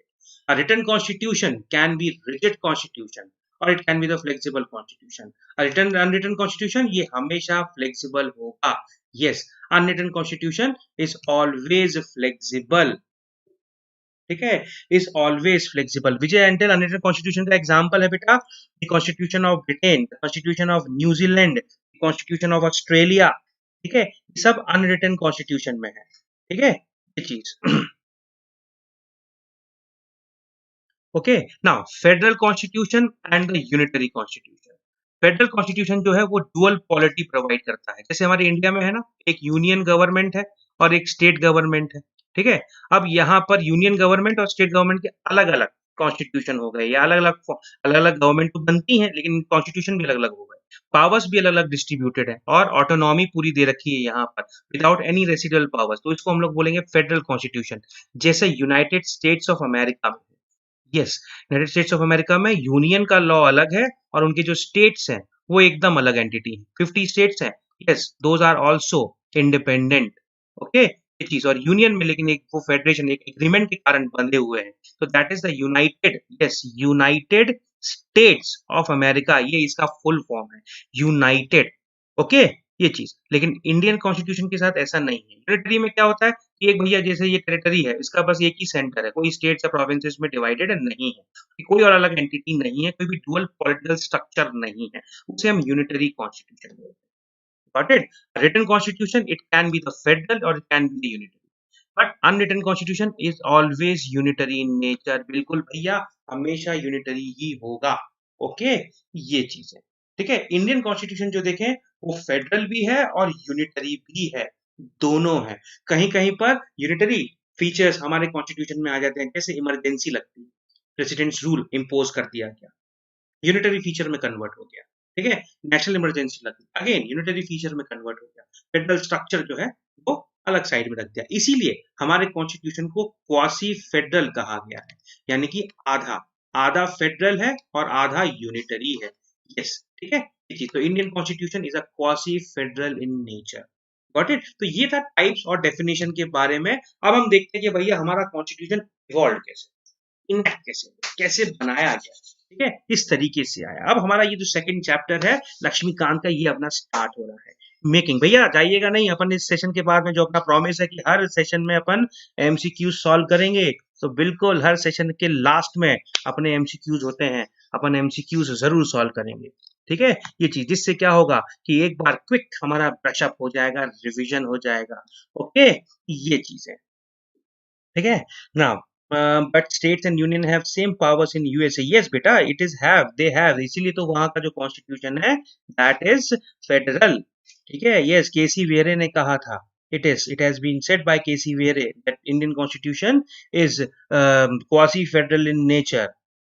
A written constitution can be rigid constitution or it can be the flexible constitution. A written unwritten constitution ये हमेशा flexible होगा। Yes, unwritten constitution is always flexible, ठीक है, is always flexible। Vijay entail unwritten constitution का एग्जांपल है बेटा, the constitution of Britain, the constitution of New Zealand, the constitution of Australia, ठीक है, ये सब अनरिटन कॉन्स्टिट्यूशन में है, ठीक है। ये चीज okay. Now federal constitution and the unitary constitution. Federal constitution जो है वो डुअल पॉलिटी प्रोवाइड करता है, जैसे हमारे इंडिया में है ना, एक यूनियन गवर्नमेंट है और एक स्टेट गवर्नमेंट है, ठीक है। अब यहाँ पर यूनियन गवर्नमेंट और स्टेट गवर्नमेंट के अलग अलग कॉन्स्टिट्यूशन हो गए, या अलग अलग गवर्नमेंट तो बनती है लेकिन कॉन्स्टिट्यूशन भी अलग अलग हो गए, पावर्स भी अलग अलग डिस्ट्रीब्यूटेड है और ऑटोनॉमी पूरी दे रखी है यहाँ पर विदाउट एनी रेसिडुअल पावर्स, तो इसको हम लोग बोलेंगे फेडरल कॉन्स्टिट्यूशन, जैसे यूनाइटेड स्टेट्स ऑफ अमेरिका में। Yes, United states of America में यूनियन का लॉ अलग है और उनके जो स्टेट्स हैं वो एकदम अलग एंटिटी है, 50 स्टेट्स हैं। Yes, those are also independent, okay. ये चीज और यूनियन में लेकिन एक वो फेडरेशन एक एग्रीमेंट के कारण बंधे हुए हैं, तो that is the United, yes, United states of America, ये इसका फुल फॉर्म है, यूनाइटेड, ओके। ये चीज, लेकिन इंडियन कॉन्स्टिट्यूशन के साथ ऐसा नहीं है। यूनिटरी में क्या होता है कि एक भैया जैसे ये टेरिटरी है, इसका बस एक ही सेंटर है, कोई स्टेट्स या प्रोविंसेस में डिवाइडेड नहीं है, कि कोई और अलग एंटिटी नहीं है, कोई भी डुअल पॉलिटिकल स्ट्रक्चर नहीं है, उसे हम यूनिटरी कॉन्स्टिट्यूशन बोलते हैं। Got it? Written constitution, it can be the federal or it can be the unitary. But unwritten constitution is always unitary in nature. बिल्कुल भैया, हमेशा यूनिटरी ही होगा, ओके। ये चीज है, ठीक है। इंडियन कॉन्स्टिट्यूशन जो देखें वो फेडरल भी है और यूनिटरी भी है, दोनों है। कहीं कहीं पर यूनिटरी फीचर्स हमारे कॉन्स्टिट्यूशन में आ जाते हैं, जैसे इमरजेंसी लगती है, प्रेसिडेंट्स रूल इम्पोज कर दिया गया, यूनिटरी फीचर में कन्वर्ट हो गया, ठीक है, नेशनल इमरजेंसी लग गई, अगेन यूनिटरी फीचर में कन्वर्ट हो गया, फेडरल स्ट्रक्चर जो है वो अलग साइड में रख दिया। इसीलिए हमारे कॉन्स्टिट्यूशन को क्वासी फेडरल कहा गया है, यानी कि आधा आधा फेडरल है और आधा यूनिटरी है। यस, ठीक है, तो Indian constitution is a quasi federal in nature. Got it? तो ये था टाइप्स और डेफिनेशन के बारे में। अब हम देखते हैं कि भैया हमारा कॉन्स्टिट्यूशन इवॉल्व कैसे, इनैक्ट कैसे, कैसे बनाया गया, ठीक है, इस तरीके से आया। अब हमारा ये जो सेकंड चैप्टर है लक्ष्मीकांत का, ये अपना स्टार्ट हो रहा है। मेकिंग, भैया जाइएगा नहीं, अपन इस सेशन के बाद में जो अपना प्रॉमिस है कि हर सेशन में अपन एमसीक्यू सॉल्व करेंगे, तो बिल्कुल हर सेशन के लास्ट में अपने एमसीक्यूज होते हैं, अपन एमसीक्यूज जरूर सॉल्व करेंगे, ठीक है। ये चीज जिससे क्या होगा कि एक बार क्विक हमारा ब्रशअप हो जाएगा, रिवीजन हो जाएगा, ओके, ये चीज है, ठीक है ना। But states and union have same powers in USA. Yes बेटा, it is have, they have, इसीलिए तो वहां का जो कॉन्स्टिट्यूशन है दैट इज फेडरल, ठीक है। यस, केसी वेरे ने कहा था, it has been said by K C Wheare that Indian constitution is quasi federal in nature,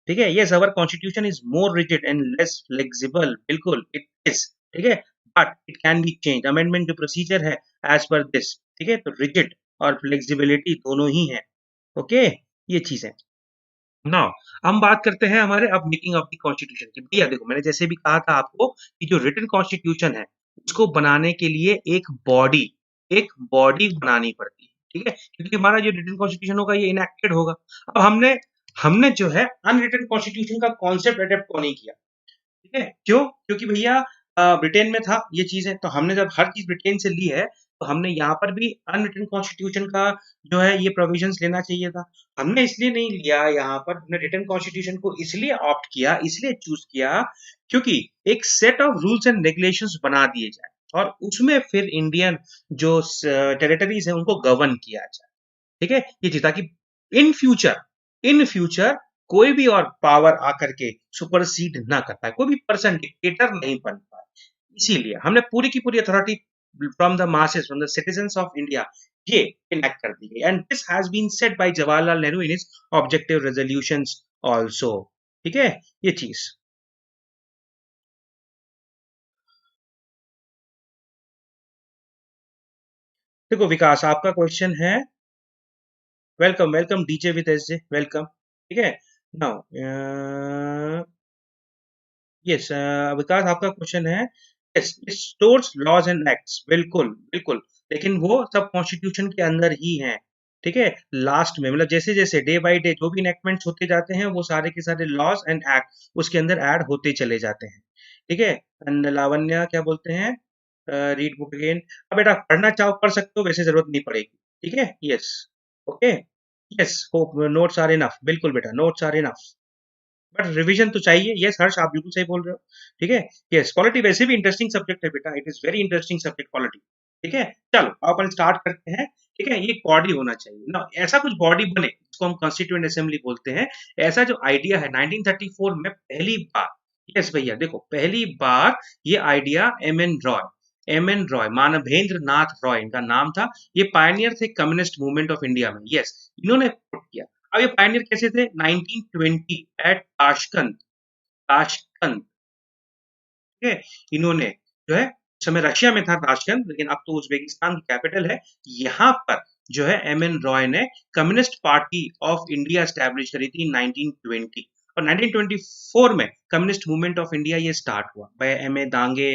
ठीक है। Yes, our constitution is more rigid and less flexible, बिल्कुल इट इज, ठीक है, but it can be change, amendment जो प्रोसीजर है एज पर दिस, ठीक है। तो रिजिड और फ्लेक्सिबिलिटी दोनों ही है, ओके, ये चीज है। नाउ हम बात करते हैं हमारे अब मेकिंग ऑफ द कॉन्स्टिट्यूशन की। भैया देखो, मैंने जैसे भी कहा था आपको कि जो रिटन कॉन्स्टिट्यूशन है उसको बनाने के लिए एक बॉडी बनानी पड़ती है, ठीक है, क्योंकि हमारा जो रिटन कॉन्स्टिट्यूशन होगा ये इनएक्टेड होगा। अब हमने हमने जो है अनरिटन कॉन्स्टिट्यूशन का कॉन्सेप्ट अडेप्ट क्यों नहीं किया, ठीक है, क्यों? क्योंकि भैया ब्रिटेन में था ये चीजें, तो हमने जब हर चीज ब्रिटेन से ली है, तो हमने यहाँ पर भी अनरिटन कॉन्स्टिट्यूशन का जो है ये प्रोविजंस लेना चाहिए था। हमने इसलिए नहीं लिया यहाँ पर, हमने रिटन कॉन्स्टिट्यूशन को इसलिए ऑप्ट किया, इसलिए चूज किया, क्योंकि एक set of rules and regulations बना दिए जाए और उसमें फिर इंडियन जो टेरिटरीज है उनको गवर्न किया जाए, ठीक है, ये चीज, ताकि इन फ्यूचर कोई भी और पावर आकर के सुपरसीड ना कर पाए, कोई भी पर्सन डिक्टेटर नहीं बन पाए। इसीलिए हमने पूरी की पूरी authority from the masses, from the citizens of India, ये इनैक्ट कर दी गई। And this has been said by Jawaharlal Nehru in his objective resolutions also, ठीक है, ये चीज। देखो विकास, आपका क्वेश्चन है, welcome welcome DJ with S J, welcome, ठीक है। नाउ यस, विकास आपका क्वेश्चन है, yes, stores laws and acts, बिल्कुल बिल्कुल, लेकिन वो सब कॉन्स्टिट्यूशन के अंदर ही हैं, ठीक है। लास्ट में मतलब जैसे जैसे डे बाय डे जो भी इनेक्टमेंट्स होते जाते हैं वो सारे के सारे लॉज एंड एक्ट उसके अंदर ऐड होते चले जाते हैं, ठीक है। एंड लावण्या क्या बोलते हैं, रीड बुक अगेन। अब बेटा पढ़ना चाहो पढ़ सकते हो, वैसे जरूरत नहीं पड़ेगी, ठीक है। Yes, okay, yes, hope notes are enough, बिल्कुल बेटा notes are enough, but revision तो चाहिए। यस हर्ष, आप बिल्कुल सही बोल रहे हो, ठीक है। यस, पॉलिटी वैसे भी इंटरेस्टिंग सब्जेक्ट है बेटा, it is very interesting subject polity, ठीक है। चलो अपन स्टार्ट करते हैं, ठीक है। ये बॉडी होना चाहिए ना, ऐसा कुछ बॉडी बने जिसको हम कॉन्स्टिट्यूएंट असेंबली बोलते हैं। ऐसा जो आइडिया है 1934 में पहली बार, यस भैया देखो, पहली बार ये idea M N Roy, Manvendra Nath Roy इनका नाम था। ये पायनियर थे कम्युनिस्ट मूवमेंट ऑफ इंडिया में, यस, इन्होंने पुट किया। अब ये पायनियर कैसे थे, 1920 एट ताशकंद, ताशकंद, ठीक है। इन्होंने जो है उस समय रशिया में था ताशकंद, लेकिन अब तो उज्बेकिस्तान की कैपिटल है। यहाँ पर जो है एम एन रॉय ने communist party of India establish करी थी 1920, और 1924 में कम्युनिस्ट मूवमेंट ऑफ इंडिया ये स्टार्ट हुआ भाई एम ए दांगे,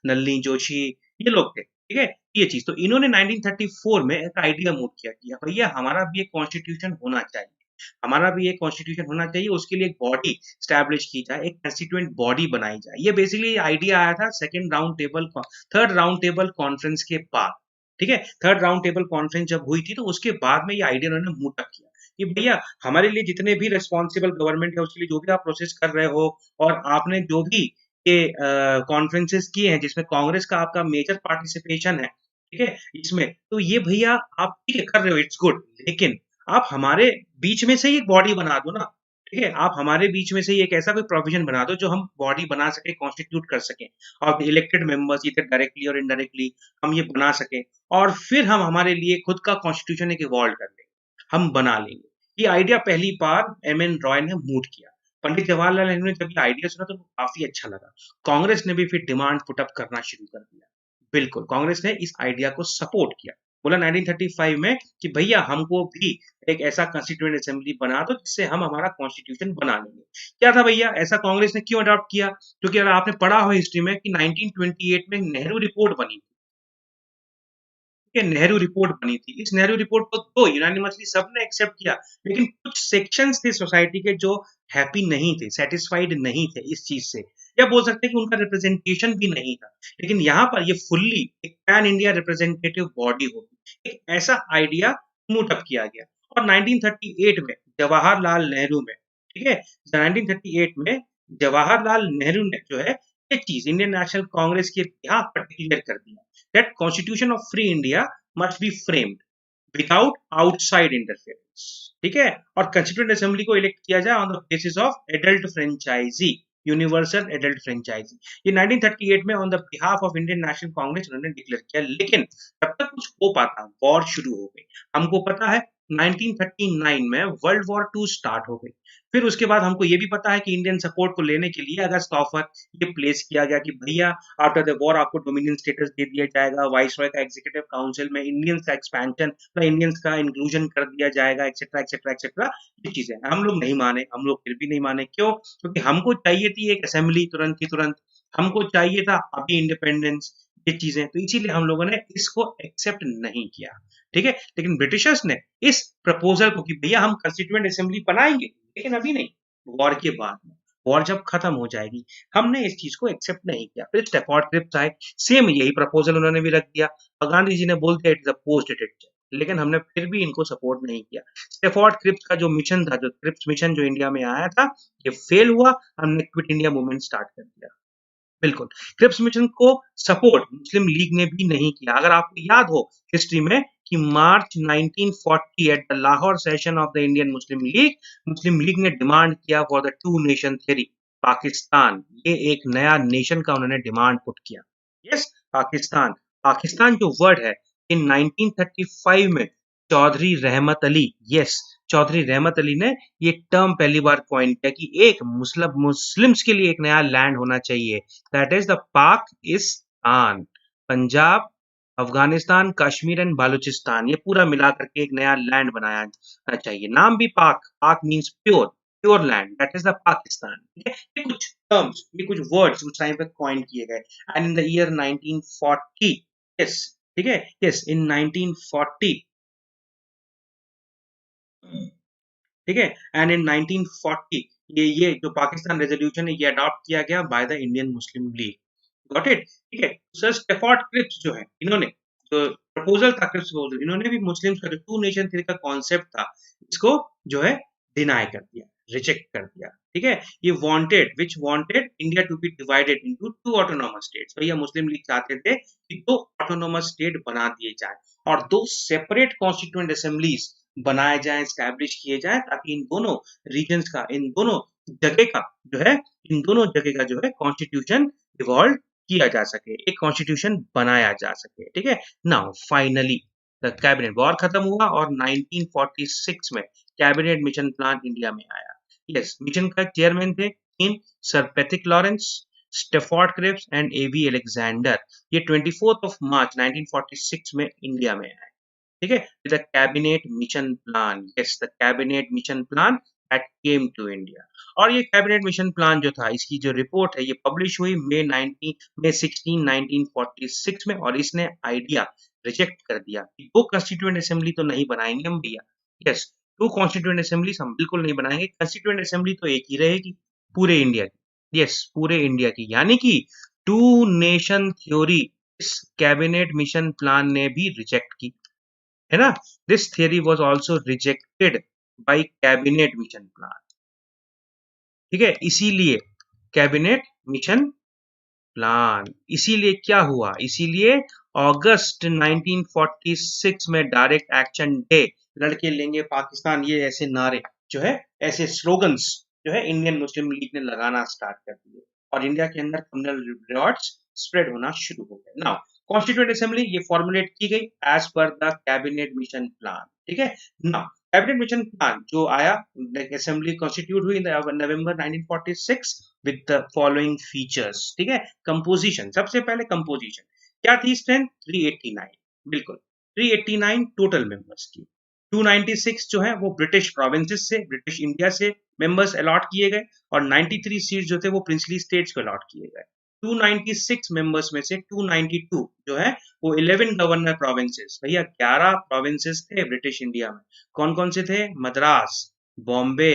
नलिनी जोशी, ये लोग थे, ठीक है। ये चीज तो इन्होंने 1934 में एक आइडिया मूव किया कि भैया हमारा भी एक कॉन्स्टिट्यूशन होना चाहिए, हमारा भी एक कॉन्स्टिट्यूशन होना चाहिए, उसके लिए एक बॉडी स्टैब्लिश की जाए, एक कंस्टिट्यूएंट बॉडी बनाई जाए। ये बेसिकली आइडिया आया था थर्ड राउंड टेबल कॉन्फ्रेंस के बाद, ठीक है। थर्ड राउंड टेबल कॉन्फ्रेंस जब हुई थी तो उसके बाद में ये आइडिया उन्होंने मूव किया कि भैया हमारे लिए जितने भी रिस्पॉन्सिबल गवर्नमेंट है उसके लिए जो भी आप प्रोसेस कर रहे हो, और आपने जो भी ये कॉन्फ्रेंसेस किए हैं जिसमें कांग्रेस का आपका मेजर पार्टिसिपेशन है, ठीक है, इसमें तो ये भैया आप ठीक है कर रहे हो, इट्स गुड, लेकिन आप हमारे बीच में से ही एक बॉडी बना दो ना, ठीक है। आप हमारे बीच में से ही एक ऐसा कोई प्रोविजन बना दो जो हम बॉडी बना सके, कॉन्स्टिट्यूट कर सकें, और इलेक्टेड मेंबर्स इधर डायरेक्टली और इनडायरेक्टली हम ये बना सकें, और फिर हम हमारे लिए खुद का कॉन्स्टिट्यूशन एक इवॉल्व कर लेंगे, हम बना लेंगे। ये आइडिया पहली बार एम एन रॉय ने मूव किया। पंडित जवाहरलाल नेहरू ने जब ये आइडिया सुना तो काफी अच्छा लगा। कांग्रेस ने भी फिर डिमांड पुट अप करना शुरू कर दिया। बिल्कुल, कांग्रेस ने इस आइडिया को सपोर्ट किया। बोला 1935 में कि भैया हमको भी एक ऐसा कॉन्स्टिट्यूएंट असेंबली बना दो जिससे हम हमारा कॉन्स्टिट्यूशन बना लेंगे। क्या था भैया ऐसा कांग्रेस ने क्यों अडॉप्ट किया? क्योंकि अगर आपने पढ़ा हो हिस्ट्री में कि 1928 में नेहरू रिपोर्ट बनी थी। ये नेहरू रिपोर्ट बनी थी। इस नेहरू रिपोर्ट को तो यूनानिमसली सबने एक्सेप्ट किया, लेकिन कुछ सेक्शंस थे सोसाइटी के जो हैप्पी नहीं थे, सैटिस्फाइड नहीं थे इस चीज से, या बोल सकते हैं कि उनका रिप्रेजेंटेशन भी नहीं था। लेकिन यहाँ पर ये फुल्ली एक पैन इंडिया रिप्रेजेंटेटिव बॉडी होगी, एक ऐसा आइडिया मूट अप किया गया। और 1938 में जवाहरलाल नेहरू में, ठीक है, 1938 में जवाहरलाल नेहरू ने जो है एक चीज इंडियन नेशनल कांग्रेस के यहाँ पर डिक्लेयर कर दिया that constitution of free India must be framed without outside interference। ठीक है, और कंस्टिट्यूएंट असेंबली को इलेक्ट किया जाए on the basis of adult franchise, universal adult franchise. ये 1938 में on the behalf of Indian National Congress उन्होंने डिक्लेयर किया। लेकिन तब तक कुछ हो पाता, वॉर शुरू हो गई। हमको पता है 1939 में वर्ल्ड वॉर टू स्टार्ट हो गई। फिर उसके बाद हमको ये भी पता है कि इंडियन सपोर्ट को लेने के लिए अगस्त ऑफर ये प्लेस किया गया कि भैया आफ्टर द वॉर आपको डोमिनियन स्टेटस दे दिया जाएगा, वाइसरॉय का एग्जीक्यूटिव काउंसिल में इंडियंस का एक्सपेंशन, इंडियंस का इंक्लूजन कर दिया जाएगा, एक्सेट्रा एक्सेट्रा एक्सेट्रा। ये चीजें हम लोग नहीं माने, हम लोग फिर भी नहीं माने। क्यों? क्योंकि हमको चाहिए थी एक असेंबली तुरंत की तुरंत, हमको चाहिए था अभी इंडिपेंडेंस, ये चीजें, तो इसीलिए हम लोगों ने इसको एक्सेप्ट नहीं किया। ठीक है, लेकिन ब्रिटिशर्स ने इस प्रपोजल को कि भैया हम कंस्टिट्यूएंट असेंबली बनाएंगे, लेकिन अभी नहीं, वॉर के बाद में, वॉर जब खत्म हो जाएगी, हमने इस चीज को एक्सेप्ट नहीं किया। फिर स्टैफोर्ड क्रिप्स आए, सेम यही प्रपोजल उन्होंने भी रख दिया, और गांधी जी ने बोल दिया it is a post dated, लेकिन हमने फिर भी इनको सपोर्ट नहीं किया। स्टैफोर्ड क्रिप्स का जो मिशन था, जो क्रिप्स मिशन जो इंडिया में आया था, ये फेल हुआ, हमने क्विट इंडिया मूवमेंट स्टार्ट कर दिया। बिल्कुल, क्रिप्स मिशन को सपोर्ट मुस्लिम लीग ने भी नहीं किया। अगर आपको याद हो हिस्ट्री में कि मार्च 1940 at the Lahore session of the Indian Muslim league ने डिमांड किया for the two nation theory, Pakistan, ये एक नया नेशन का उन्होंने डिमांड पुट किया। यस, पाकिस्तान, पाकिस्तान जो वर्ड है इन 1935 में चौधरी रहमत अली, यस, चौधरी रहमत अली ने ये टर्म पहली बार कॉइन किया कि एक मुस्लिम्स के लिए एक नया लैंड होना चाहिए, that is the Pakistan. Punjab, Afghanistan, Kashmir and Baluchistan, ये पूरा मिला करके एक नया लैंड बनाया चाहिए। नाम भी पाक, पाक means pure, pure land, that is the Pakistan. ठीक है, ये कुछ टर्म्स, ये कुछ वर्ड्स उस टाइम पे कॉइन किए गए। And in the year 1940, yes, ठीक है, यस, इन 1940, ठीक है, एंड इन 1940 ये जो पाकिस्तान रेजोल्यूशन है ये अडॉप्ट किया गया by the Indian Muslim league. Got it? ठीक है, सर स्टैफोर्ड क्रिप्स जो है, इन्होंने जो प्रपोजल था, क्रिप्स प्रपोजल, इन्होंने भी मुस्लिम्स का जो टू नेशन थ्योरी का कॉन्सेप्ट था, इसको जो है डिनाई कर दिया, रिजेक्ट कर दिया। ठीक है, ये wanted India to be divided into two autonomous states. भैया मुस्लिम लीग चाहते थे कि दो ऑटोनोमस स्टेट बना दिए जाए और दो सेपरेट कॉन्स्टिट्यूएंट असेंबलीज बनाए जाएं, एस्टैब्लिश किए जाएं, ताकि इन दोनों रीजन्स का, इन दोनों जगह का जो है, इन दोनों जगह का जो है कॉन्स्टिट्यूशन इवॉल्व किया जा सके, एक कॉन्स्टिट्यूशन बनाया जा सके। ठीक है, now finally the cabinet, war खत्म हुआ और 1946 में कैबिनेट मिशन प्लान इंडिया में आया। यस, मिशन का चेयरमैन थे इन sir Pethick Lawrence, Stafford Cripps and A V Alexander. ये 24 ऑफ मार्च 1946 में इंडिया में आए। ठीक है, the Cabinet Mission Plan, yes, the Cabinet Mission Plan that came to India. और ये कैबिनेट मिशन प्लान जो था, इसकी जो रिपोर्ट है ये पब्लिश हुई मई 16 1946 में, और इसने आइडिया रिजेक्ट कर दिया कि दो कॉन्स्टिट्यूएंट असेंबली तो नहीं बनाएंगे हम भैया। यस, टू कॉन्स्टिट्यूएंट असेंबली हम बिल्कुल नहीं बनाएंगे, कॉन्स्टिट्यूएंट असेंबली तो एक ही रहेगी पूरे इंडिया की। यस, पूरे इंडिया की, यानी कि टू नेशन थ्योरी इस कैबिनेट मिशन प्लान ने भी रिजेक्ट की, है ना। This theory was also rejected by cabinet Mission plan. ठीक है, इसीलिए कैबिनेट मिशन प्लान, इसीलिए क्या हुआ, इसीलिए अगस्त 1946 में डायरेक्ट एक्शन डे, लड़के लेंगे पाकिस्तान, ये ऐसे नारे जो है, ऐसे स्लोगन्स जो है इंडियन मुस्लिम लीग ने लगाना स्टार्ट कर दिए, और इंडिया के अंदर कम्युनल रिवॉर्ड्स स्प्रेड होना शुरू हो गए। नाउ कॉन्स्टिट्यूएंट असेंबली ये फॉर्मुलेट की गई as per the Cabinet Mission plan. ठीक है, नाउ कैबिनेट मिशन प्लान जो आया, असेंबली कॉन्स्टिट्यूट हुई इन नवंबर 1946 विद द फॉलोइंग फीचर्स। ठीक है, कंपोजिशन, सबसे पहले कंपोजिशन क्या थी? स्ट्रेंथ 389, बिल्कुल 389 टोटल मेंबर्स की। 296 जो है वो ब्रिटिश प्रोविंसेस से, ब्रिटिश इंडिया से मेंबर्स अलॉट किए गए, और 93 सीट जो थे वो प्रिंसली स्टेट्स को अलॉट किए गए। 296 मेंबर्स में से 292 जो है वो 11 गवर्नर प्रोविंसेस, भैया 11 प्रोविंसेस थे ब्रिटिश इंडिया में। कौन कौन से थे? मद्रास, बॉम्बे,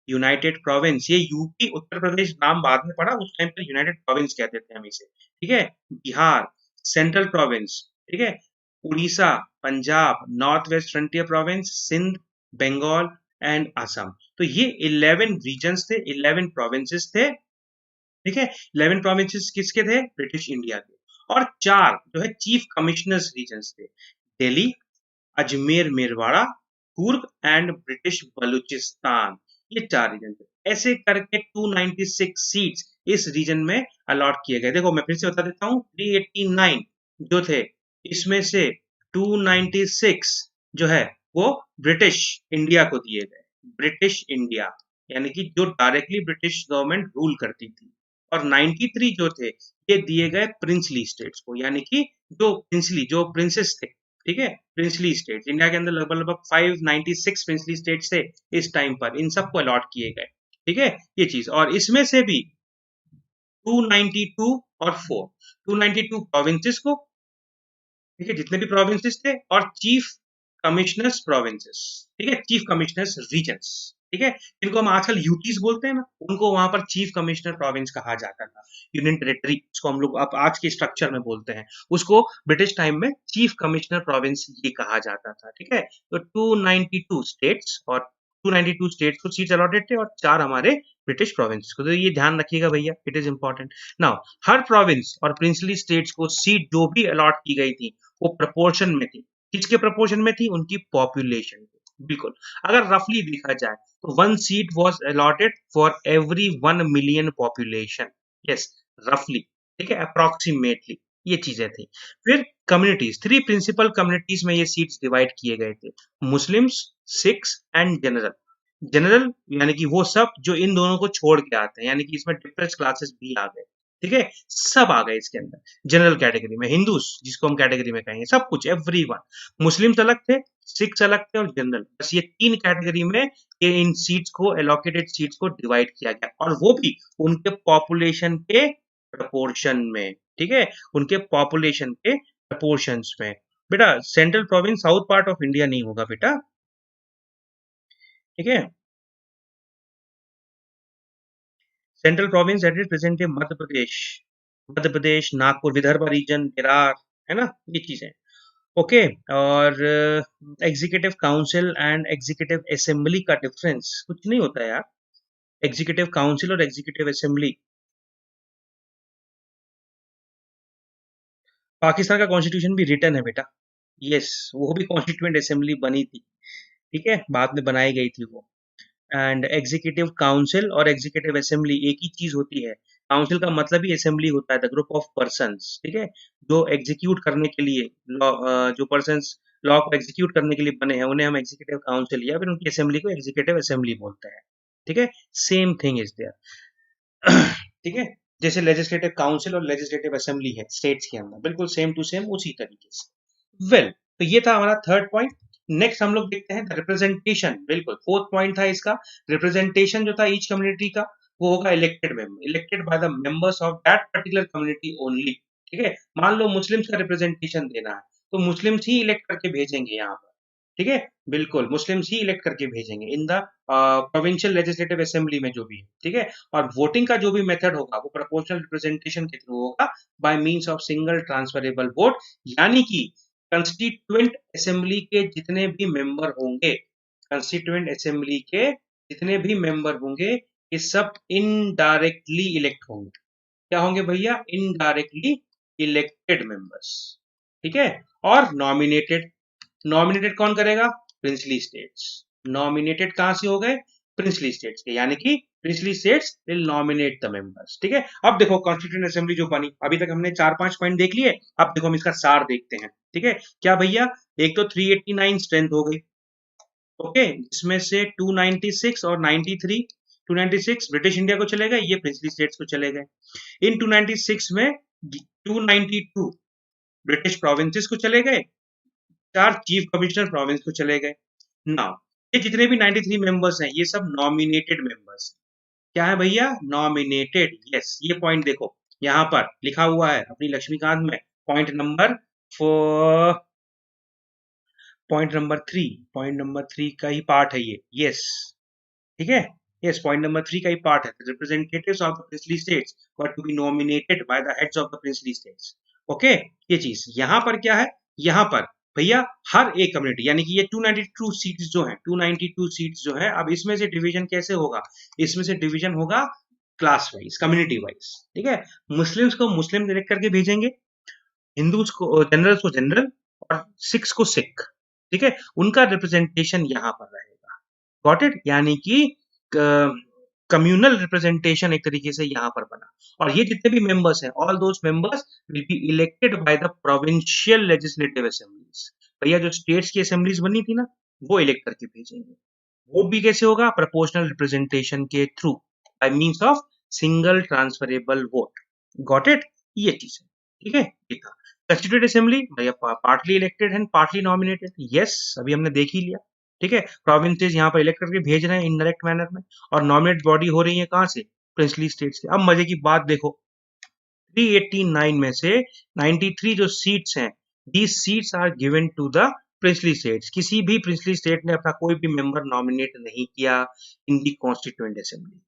यूनाइटेड प्रोविंस, ये यूपी उत्तर प्रदेश नाम बाद में पड़ा, उस टाइम पे यूनाइटेड प्रोविंस कहते थे हम इसे। ठीक है, बिहार, सेंट्रल प्रोविंस, ठीक है, Orissa, Punjab, North West Frontier Province, Sindh, Bengal and Assam. तो ये 11 रीजन्स थे, 11 प्रोविंसेस थे। ठीक है, 11 प्रोविंसेस किसके थे? ब्रिटिश इंडिया के। और 4 जो है चीफ कमिश्नर्स रीजन्स थे, दिल्ली, अजमेर मेरवाड़ा, कुर्ग एंड ब्रिटिश बलूचिस्तान, ये 4 रीजन थे। ऐसे करके 296 सीट्स इस रीजन में अलॉट किए गए। देखो मैं फिर से बता देता हूँ, 389 जो थे इसमें से 296 जो है वो ब्रिटिश इंडिया को दिए गए, ब्रिटिश इंडिया, यानी कि जो डायरेक्टली ब्रिटिश गवर्नमेंट रूल करती थी। और 93 जो थे ये दिए गए प्रिंसली स्टेट्स को, यानी कि जो प्रिंसली, जो प्रिंसेस थे, ठीक है, प्रिंसली स्टेट्स। इंडिया के अंदर लगभग लगभग 596 प्रिंसली स्टेट्स थे इस टाइम पर, इन सबको अलॉट किए गए। ठीक है, ये चीज। और इसमें से भी 292 और 4, 292 प्रोविंसेस को, ठीक है, जितने भी प्रोविंसेस थे, और चीफ कमिश्नर्स प्रोविंसेस, ठीक है, चीफ कमिश्नर्स रीजन्स, ठीक है, जिनको हम आजकल यूटीज बोलते हैं ना, उनको वहां पर चीफ कमिश्नर प्रोविंस कहा जाता था। यूनियन टेरिटरी इसको हम लोग अब आज के स्ट्रक्चर में बोलते हैं, उसको ब्रिटिश टाइम में चीफ कमिश्नर प्रोविंस ये कहा जाता था। ठीक है, तो 292 स्टेट्स, और 292 स्टेट्स को सीट्स अलॉटेड थे, और 4 हमारे ब्रिटिश प्रोविंस को। तो ये ध्यान रखिएगा भैया, it is important. Now her province और प्रिंसली स्टेट्स को सीट जो भी अलॉट की गई थी वो प्रपोर्शन में थी। किसके प्रपोर्शन में थी? उनकी पॉपुलेशन के, बिल्कुल। अगर रफली देखा जाए तो 1 seat was allotted for every 1 million population, yes, रफली, ठीक है, अप्रोक्सीमेटली, ये चीजें थी। फिर कम्युनिटीज, 3 प्रिंसिपल कम्युनिटीज में ये सीट्स डिवाइड किए गए थे, Muslims, Sikhs and general. General यानी कि वो सब जो इन दोनों को छोड़ के आते हैं, यानी कि इसमें डिफरेंस क्लासेस भी आ गए। ठीक है, सब आ गए इसके अंदर जनरल कैटेगरी में। हिंदूस जिसको हम कैटेगरी में कहेंगे, सब कुछ, एवरीवन। मुस्लिम्स अलग थे, सिख्स अलग थे, और जनरल, बस ये 3 कैटेगरी में ये इन सीट्स को, एलोकेटेड सीट्स को डिवाइड किया गया, और वो भी उनके पॉपुलेशन के प्रपोर्शन में। ठीक है, उनके पॉपुलेशन के प्रपोर्शंस में। बेटा Central Province south part of India नहीं होगा बेटा, ठीक है। Central Province that is present in Madhya Pradesh, Nagpur, Vidarbha region, Bihar, है ना, ये चीजें। ओके, और executive council and executive assembly का डिफरेंस कुछ नहीं होता है यार। एग्जीक्यूटिव काउंसिल और एग्जीक्यूटिव असेंबली, पाकिस्तान का कॉन्स्टिट्यूशन भी रिटर्न है बेटा, यस, वो भी कॉन्स्टिट्यूएंट असेंबली बनी थी, ठीक है, बाद में बनाई गई थी वो। एंड एग्जीक्यूटिव काउंसिल और एग्जीक्यूटिव असेंबली एक ही चीज होती है। काउंसिल का मतलब ही असेंबली होता है, द ग्रुप ऑफ पर्सन्स, ठीक है, जो एग्जीक्यूट करने के लिए लॉ, जो पर्सन्स लॉ को एग्जीक्यूट करने के लिए बने हैं, उन्हें हम एग्जीक्यूटिव काउंसिल या फिर उनकी असेंबली को एग्जीक्यूटिव असेंबली बोलते हैं। ठीक है, सेम थिंग इज देयर। ठीक है, जैसे लेजिस्लेटिव काउंसिल और लेजिस्लेटिव असेंबली है स्टेट्स के अंदर, बिल्कुल सेम टू सेम उसी तरीके से। वेल, तो ये था हमारा थर्ड पॉइंट। नेक्स्ट हम लोग देखते हैं रिप्रेजेंटेशन, बिल्कुल फोर्थ पॉइंट था इसका। रिप्रेजेंटेशन जो था ईच कम्युनिटी का, वो होगा elected member, elected by the members of that particular community only. ठीक है, मान लो मुस्लिम्स का रिप्रेजेंटेशन देना है, तो मुस्लिम्स ही इलेक्ट करके भेजेंगे यहाँ पर। ठीक है, बिल्कुल मुस्लिम्स ही इलेक्ट करके भेजेंगे in the provincial legislative assembly में जो भी है। ठीक है, और वोटिंग का जो भी मेथड होगा वो प्रोपोर्शनल रिप्रेजेंटेशन के थ्रू होगा, by means of single transferable vote, यानी कि कंस्टिट्यूएंट असेंबली के जितने भी मेंबर होंगे, कंस्टिट्यूएंट असेंबली के जितने भी मेंबर होंगे, ये सब इनडायरेक्टली इलेक्ट होंगे। क्या होंगे भैया? Indirectly elected members. ठीक है, और नॉमिनेटेड, नॉमिनेटेड कौन करेगा? Princely states. नॉमिनेटेड कहां से हो गए? प्रिंसली स्टेट्स के, यानी कि princely states will nominate the members. ठीक है, अब देखो कॉन्स्टिट्यूएंट असेंबली जो बनी, अभी तक हमने 4-5 पॉइंट देख लिए, अब देखो हम इसका सार देखते हैं। ठीक है, क्या भैया? एक तो 389 स्ट्रेंथ हो गई, ओके, इसमें से 296 और 93, 296 ब्रिटिश इंडिया को चले गए, ये प्रिंसली स्टेट्स को चले गए। इन 296 में 292 ब्रिटिश प्रोविंसेस को चले गए, 4 चीफ कमिश्नर प्रोविंस को चले गए। नाउ ये जितने भी 93 मेंबर्स हैं, ये सब नॉमिनेटेड मेंबर्स। क्या है भैया? नॉमिनेटेड। यस, ये पॉइंट देखो यहाँ पर लिखा हुआ है अपनी लक्ष्मीकांत में, point number point number 3, point number 3 का ही पार्ट है ये। यस, ठीक है। यस, पॉइंट नंबर 3 का ही पार्ट है। Representatives of the princely states were to be nominated by the heads of the princely states. Okay, ये चीज यहाँ पर क्या है? यहाँ पर भैया हर एक कम्युनिटी, यानी कि ये 292 सीट्स जो हैं, 292 सीट्स जो है, अब इसमें से डिवीजन कैसे होगा? इसमें से डिवीजन होगा क्लास वाइज, कम्युनिटी वाइज। ठीक है, मुस्लिम्स को मुस्लिम डायरेक्ट करके भेजेंगे, हिंदूज को जनरल्स को जनरल, और सिख्स को सिख। ठीक है, उनका रिप्रेजेंटेशन यहाँ पर रहेगा। Got it? यानी कि कम्युनल रिप्रेजेंटेशन एक तरीके से यहाँ पर बना। और ये जितने भी मेंबर्स हैं, all those members will be elected by the provincial legislative assemblies. भैया जो स्टेट्स की असेंबलीज बनी थी ना, वो इलेक्ट करके भेजेंगे। वोट भी कैसे होगा? प्रोपोर्शनल रिप्रेजेंटेशन के through, by means of single transferable vote. Got it? ये चीज है। ठीक है, ये था कंस्टिट्यूएंट असेंबली भैया, partly elected and partly nominated. Yes, अभी हमने देख ही लिया। ठीक है, प्रोविंसेस यहाँ पर इलेक्ट करके भेज रहे हैं इनडायरेक्ट मैनर में, और नॉमिनेट बॉडी हो रही है कहाँ से? प्रिंसली स्टेट्स के। अब मजे की बात देखो, 389 में से 93 जो सीट्स हैं, these seats are given to the princely states। किसी भी प्रिंसली स्टेट ने अपना कोई भी मेंबर नॉमिनेट नहीं किया इन दी कॉन्स्टिट्यूएंट असेंबली।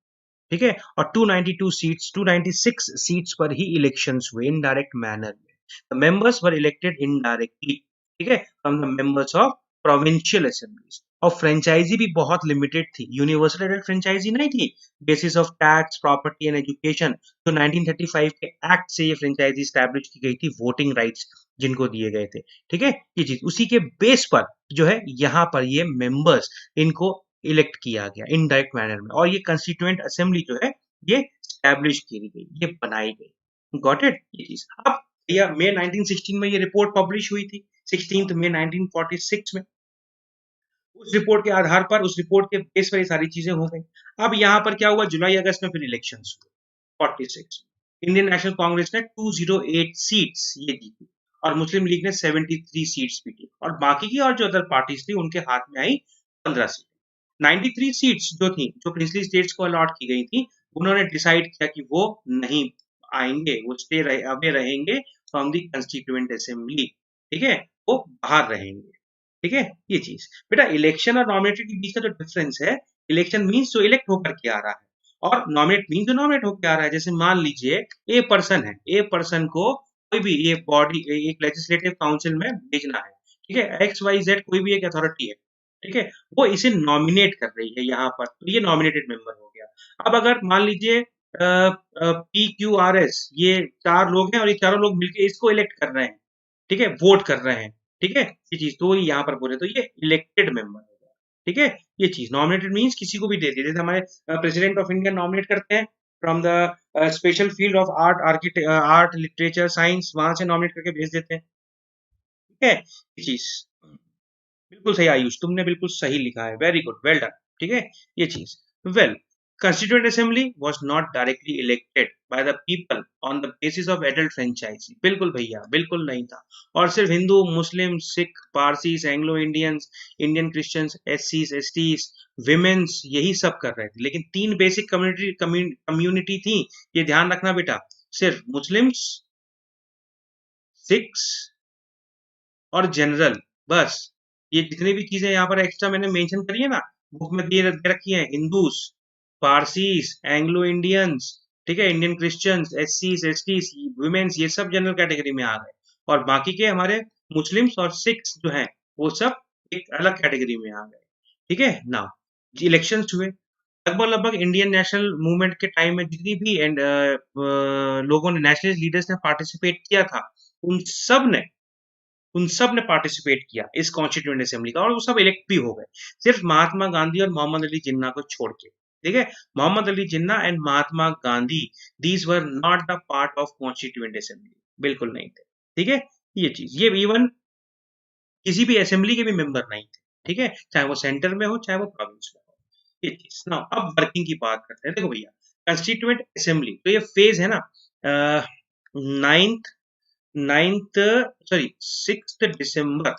ठीक है, और 292 सीट्स, 296 सीट्स पर ही इलेक्शंस हुए इनडायरेक्ट मैनर में। The members were elected indirectly. ठीक है, from the members of provincial assemblies. और फ्रेंचाइजी भी बहुत लिमिटेड थी, यूनिवर्सल एडेड फ्रेंचाइजी नहीं थी, basis of tax, property and education. तो 1935 के एक्ट से ये फ्रेंचाइजी स्टैब्लिश की गई थी, वोटिंग राइट्स जिनको दिए गए थे। ठीक है, ये चीज उसी के बेस पर जो है यहाँ पर ये मेंबर्स, इनको इलेक्ट किया गया इनडायरेक्ट मैनर में, और ये कंस्टिट्यूएंट असेंबली जो है ये स्टैब्लिश की गई, ये बनाई गई। Got it? ये चीज। अब भैया मई 1916 में ये रिपोर्ट पब्लिश हुई थी, 16 मई 1946 में। उस रिपोर्ट के आधार पर, उस रिपोर्ट के बेस पर ये सारी चीजें हो गई। अब यहाँ पर क्या हुआ? जुलाई अगस्त में फिर इलेक्शंस हुए 46। इंडियन नेशनल कांग्रेस ने 208 सीट्स ये जीती, और मुस्लिम लीग ने 73 सीट्स जीती, और बाकी की और जो अदर पार्टीज थी उनके हाथ में आई 15 सीट। 93 सीट्स जो थी, जो प्रिंसली स्टेट्स को अलॉट की गई थी, उन्होंने डिसाइड किया कि वो नहीं आएंगे, वो स्टे अवे रहेंगे फ्रॉम दी कंस्टिट्यूएंट असेंबली। ठीक है, वो बाहर रहेंगे। ठीक है, ये चीज। बेटा इलेक्शन और नॉमिनेटेड के बीच का जो डिफरेंस है, इलेक्शन मीन्स जो इलेक्ट होकर के आ रहा है, और नॉमिनेट मीन्स जो नॉमिनेट होकर आ रहा है। जैसे मान लीजिए ए पर्सन है, ए पर्सन को कोई भी ये बॉडी, एक लेजिस्लेटिव काउंसिल में भेजना है। ठीक है, एक्स वाई जेड कोई भी एक अथॉरिटी है। ठीक है, वो इसे नॉमिनेट कर रही है यहाँ पर, तो ये नॉमिनेटेड मेंबर हो गया। अब अगर मान लीजिए पी क्यू आर एस, ये 4 लोग हैं और ये चारों लोग मिलकर इसको इलेक्ट कर रहे हैं। ठीक है, वोट कर रहे हैं। ठीक है, ये चीज तो यहाँ पर बोले तो ये इलेक्टेड मेंबर हो गया। ठीक है, ये चीज नॉमिनेटेड मीन्स किसी को भी दे दिया, जैसे हमारे प्रेसिडेंट ऑफ इंडिया नॉमिनेट करते हैं from the special field of art literature science, वहां से नॉमिनेट करके भेज देते हैं। ठीक है, ये चीज बिल्कुल सही आयुष, तुमने बिल्कुल सही लिखा है, वेरी गुड, वेल डन। ठीक है, ये चीज। Well, constituent assembly was not directly elected by the people on the basis of adult franchise. बिल्कुल भैया, बिल्कुल नहीं था। और सिर्फ Hindu, Muslim, Sikh, Parsis, Anglo Indians, Indian Christians, एससीज, एसटीज, विमेन्स, यही सब कर रहे थे। लेकिन 3 बेसिक कम्युनिटी थी, ये ध्यान रखना बेटा, सिर्फ मुस्लिम्स, सिख्स और जनरल, बस। ये जितनी भी चीजें यहाँ पर एक्स्ट्रा मैंने मेंशन करी है ना, बुक में दे रखी है, हिंदूस, पारसीज, एंग्लो इंडियंस, ठीक है, इंडियन क्रिश्चियंस, एससीज, एसटीज, वुमेन्स, ये सब जनरल कैटेगरी में आ गए। और बाकी के हमारे मुस्लिम्स और सिख्स जो हैं, वो सब एक अलग कैटेगरी में आ गए। ठीक है ना, इलेक्शन हुए लगभग लगभग इंडियन नेशनल मूवमेंट के टाइम में, जितनी भी लोगों ने, नेशनलिस्ट लीडर्स ने पार्टिसिपेट किया था, उन सब ने उन सब ने पार्टिसिपेट किया इस कॉन्स्टिट्यूएंट असेंबली का, और वो सब इलेक्ट भी हो गए, सिर्फ महात्मा गांधी और मोहम्मद अली जिन्ना को छोड़ के। ठीक है, Mohammad Ali Jinnah and Mahatma Gandhi, these were not the part of constituent assembly, बिल्कुल नहीं थे। ठीक है, ये चीज, ये इवन किसी भी असेंबली के भी मेंबर नहीं थे। ठीक है, चाहे वो सेंटर में हो चाहे वो प्रोविंस में हो। ये चीज ना, अब वर्किंग की बात करते हैं। देखो भैया, कंस्टिट्यूएंट असेंबली, तो ये फेज है ना, नाइन्थ नाइन्थ सॉरी 6 दिसंबर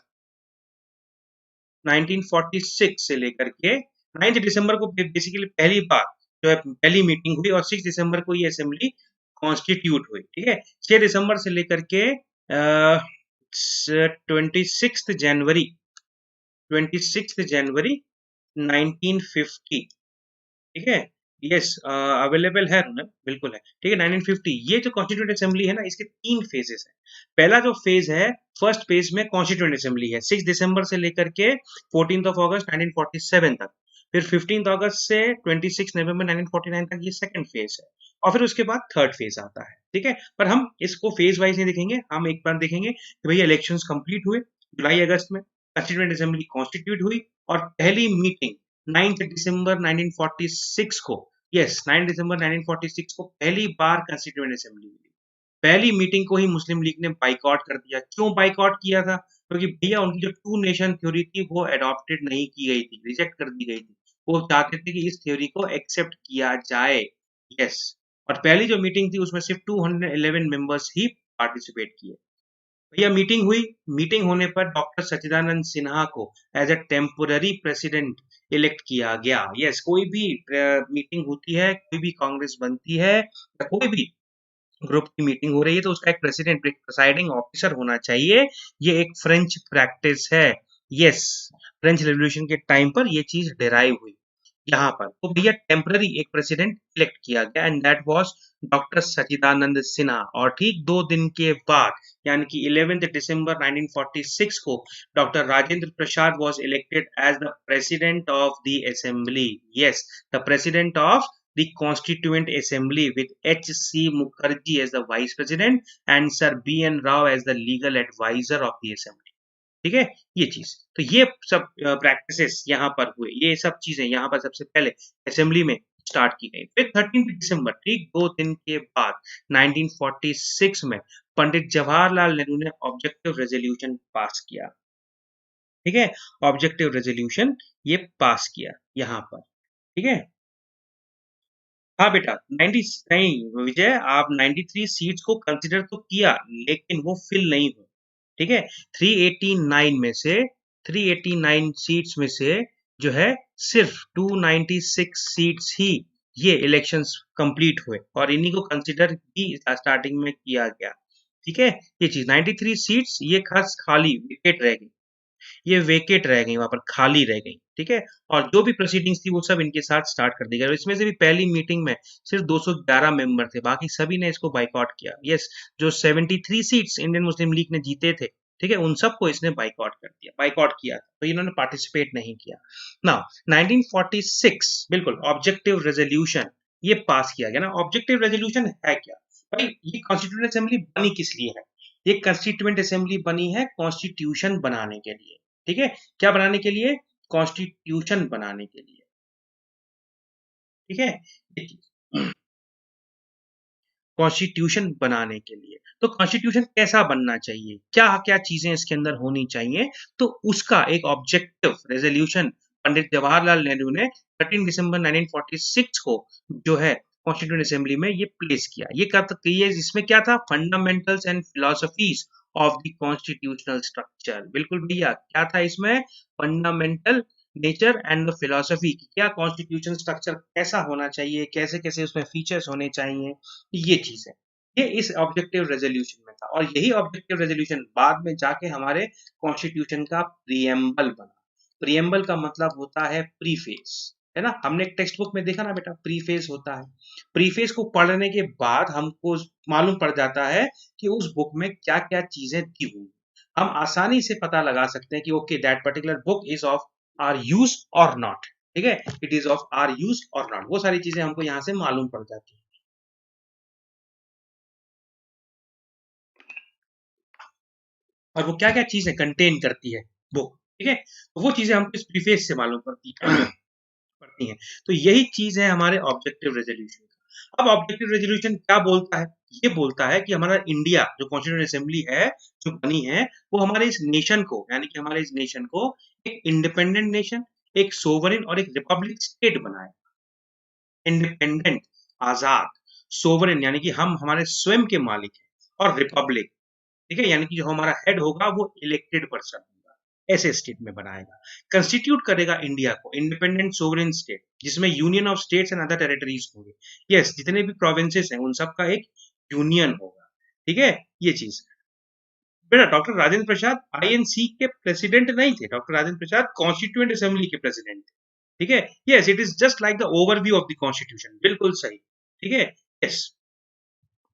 1946 से लेकर के 9 दिसंबर को बेसिकली पहली बार जो है पहली मीटिंग हुई, और 6 दिसंबर को ये असेंबली कॉन्स्टिट्यूट हुई। ठीक है, 6 दिसंबर से लेकर के 26 जनवरी 26 जनवरी 1950। ठीक है, यस अवेलेबल है ना, बिल्कुल है। ठीक है, 1950 ये जो कॉन्स्टिट्यूएंट असेंबली है ना, इसके 3 फेजेस हैं। पहला जो फेज है, फर्स्ट फेज में कॉन्स्टिट्यूएंट असेंबली है 6 दिसंबर से लेकर के 14 अगस्त 1947 तक। फिर 15 अगस्त से 26 नवंबर 1949 तक ये सेकंड फेज है। और फिर उसके बाद थर्ड फेज आता है। ठीक है, पर हम इसको फेज वाइज नहीं देखेंगे, हम एक बार देखेंगे कि भैया इलेक्शंस कंप्लीट हुए जुलाई अगस्त में, कॉन्स्टिट्यूएंट असेंबली कॉन्स्टिट्यूट हुई, और पहली मीटिंग 9 दिसंबर 1946 को, यस 9 दिसंबर 1946 को पहली बार कंस्टिट्यूएंट असेंबली हुई। पहली मीटिंग को ही मुस्लिम लीग ने बाइकआउट कर दिया। क्यों बाइकआउट किया था? क्योंकि भैया उनकी जो टू नेशन थ्योरी थी वो एडॉप्टेड नहीं की गई थी, रिजेक्ट कर दी गई थी। वो चाहते थे कि इस थ्योरी को एक्सेप्ट किया जाए। यस, और पहली जो मीटिंग थी उसमें सिर्फ 211 मेंबर्स ही पार्टिसिपेट किए। भैया मीटिंग हुई, मीटिंग होने पर डॉक्टर सच्चिदानंद सिन्हा को as a temporary president elect किया गया। यस, कोई भी मीटिंग होती है, कोई भी कांग्रेस बनती है, या कोई भी ग्रुप की मीटिंग हो रही है, तो उसका एक प्रेसिडेंट, एक प्रिसाइडिंग ऑफिसर होना चाहिए। ये एक फ्रेंच प्रैक्टिस है। यस, फ्रेंच रेवोल्यूशन के टाइम पर ये चीज डेराइव हुई यहाँ पर। तो भैया टेम्पररी एक प्रेसिडेंट इलेक्ट किया गया, and that was doctor Sachchidanand Sinha. और ठीक 2 दिन के बाद, यानी कि 11 दिसंबर 1946 को doctor Rajendra Prasad was elected as the president of the assembly. Yes, the president of the Constituent Assembly, with H.C. Mukherjee as the Vice President and Sir B.N. Rao as the legal advisor of the Assembly. ठीक है, ये चीज, तो ये सब प्रैक्टिसेस यहाँ पर हुए, ये सब चीजें यहाँ पर सबसे पहले असेंबली में स्टार्ट की गई। फिर 13 दिसंबर, ठीक 2 दिन के बाद 1946 में पंडित जवाहरलाल नेहरू ने ऑब्जेक्टिव रेजोल्यूशन पास किया। ठीक है, ऑब्जेक्टिव रेजोल्यूशन ये पास किया यहाँ पर। ठीक है, हाँ बेटा, 90 नहीं विजय, आप 93 सीट्स को कंसिडर तो किया, लेकिन वो फिल नहीं हुए। ठीक है, 389 में से 389 सीट्स में से जो है सिर्फ 296 सीट्स ही ये इलेक्शंस कंप्लीट हुए, और इन्हीं को कंसिडर भी स्टार्टिंग में किया गया। ठीक है, ये चीज 93 सीट्स ये खास खाली विकेट रह गई, ये वेकेट रह गई, वहां पर खाली रह गई। ठीक है, और जो भी प्रोसीडिंग्स थी वो सब इनके साथ स्टार्ट कर दी गई। इसमें से भी पहली मीटिंग में सिर्फ 211 मेंबर थे, बाकी सभी ने इसको बाइकआउट किया। यस, जो 73 सीट्स इंडियन मुस्लिम लीग ने जीते थे, ठीक है, उन सबको इसने बाइकआउट कर दिया, बाइकआउट किया, तो इन्होंने पार्टिसिपेट नहीं किया। नाउ 1946 बिल्कुल ऑब्जेक्टिव रेजोल्यूशन ये पास किया गया ना। ऑब्जेक्टिव रेजोल्यूशन है क्या भाई? ये कॉन्स्टिट्यूएंट असेंबली बनी किस लिए है? ये कंस्टिट्यूएंट असेंबली बनी है कॉन्स्टिट्यूशन बनाने के लिए। ठीक है, क्या बनाने के लिए? कॉन्स्टिट्यूशन बनाने के लिए। ठीक है, कॉन्स्टिट्यूशन बनाने के लिए। तो कॉन्स्टिट्यूशन कैसा बनना चाहिए, क्या क्या चीजें इसके अंदर होनी चाहिए, तो उसका एक ऑब्जेक्टिव रेजोल्यूशन पंडित जवाहरलाल नेहरू ने 13 दिसंबर 1946 को जो है कॉन्स्टिट्यूएंट असेंबली में ये प्लेस किया। ये कब तक ये इसमें क्या था? Fundamentals and philosophies of the constitutional structure. बिल्कुल भैया, क्या था इसमें? Fundamental nature and the philosophy, क्या कॉन्स्टिट्यूशन स्ट्रक्चर कैसा होना चाहिए, कैसे कैसे उसमें फीचर्स होने चाहिए, ये चीज है। ये इस ऑब्जेक्टिव रेजोल्यूशन में था, और यही ऑब्जेक्टिव रेजोल्यूशन बाद में जाके हमारे कॉन्स्टिट्यूशन का प्रीएम्बल बना। प्रीएम्बल का मतलब होता है प्रीफेस, है ना? हमने एक टेक्स्ट बुक में देखा ना बेटा, प्रीफेस होता है। प्रीफेस को पढ़ने के बाद हमको मालूम पड़ जाता है कि उस बुक में क्या क्या चीजें दी हुई। हम आसानी से पता लगा सकते हैं कि okay that particular book is of our use or not. ठीक है, it is of our use or not, वो सारी चीजें हमको यहाँ से मालूम पड़ जाती है। और वो क्या क्या चीजें कंटेन करती है बुक। ठीक है, तो वो चीजें हमको इस प्रीफेस से मालूम पड़ती हैं। तो यही चीज है हमारे ऑब्जेक्टिव रेजोल्यूशन का। अब ऑब्जेक्टिव रेजोल्यूशन क्या बोलता है, ये बोलता है कि हमारा इंडिया जो कॉन्स्टिट्यूएंट असेंबली है जो बनी है वो हमारे इस नेशन को यानी कि हमारे इस नेशन को एक इंडिपेंडेंट नेशन, एक सोवरेन और एक रिपब्लिक स्टेट बनाए। इंडिपेंडेंट, आजाद, सोवरेन यानी कि हम हमारे स्वयं के मालिक हैं, और रिपब्लिक, ठीक है, यानी कि जो हमारा हेड होगा वो इलेक्टेड पर्सन होगा, ऐसे स्टेट में बनाएगा। कंस्टिट्यूट करेगा इंडिया को इंडिपेंडेंट सोवरेन स्टेट, जिसमें union of states and other territories होंगे। यस, जितने भी प्रोविंसेस हैं उन सब का एक यूनियन होगा, ठीक है, ये चीज। बेटा डॉक्टर राजेंद्र प्रसाद आईएनसी के प्रेसिडेंट नहीं थे, डॉक्टर राजेंद्र प्रसाद कॉन्स्टिट्यूएंट असेंबली के प्रेसिडेंट थे, ठीक है। Yes, it is just like the overview of the constitution, बिल्कुल सही, ठीक है। Yes,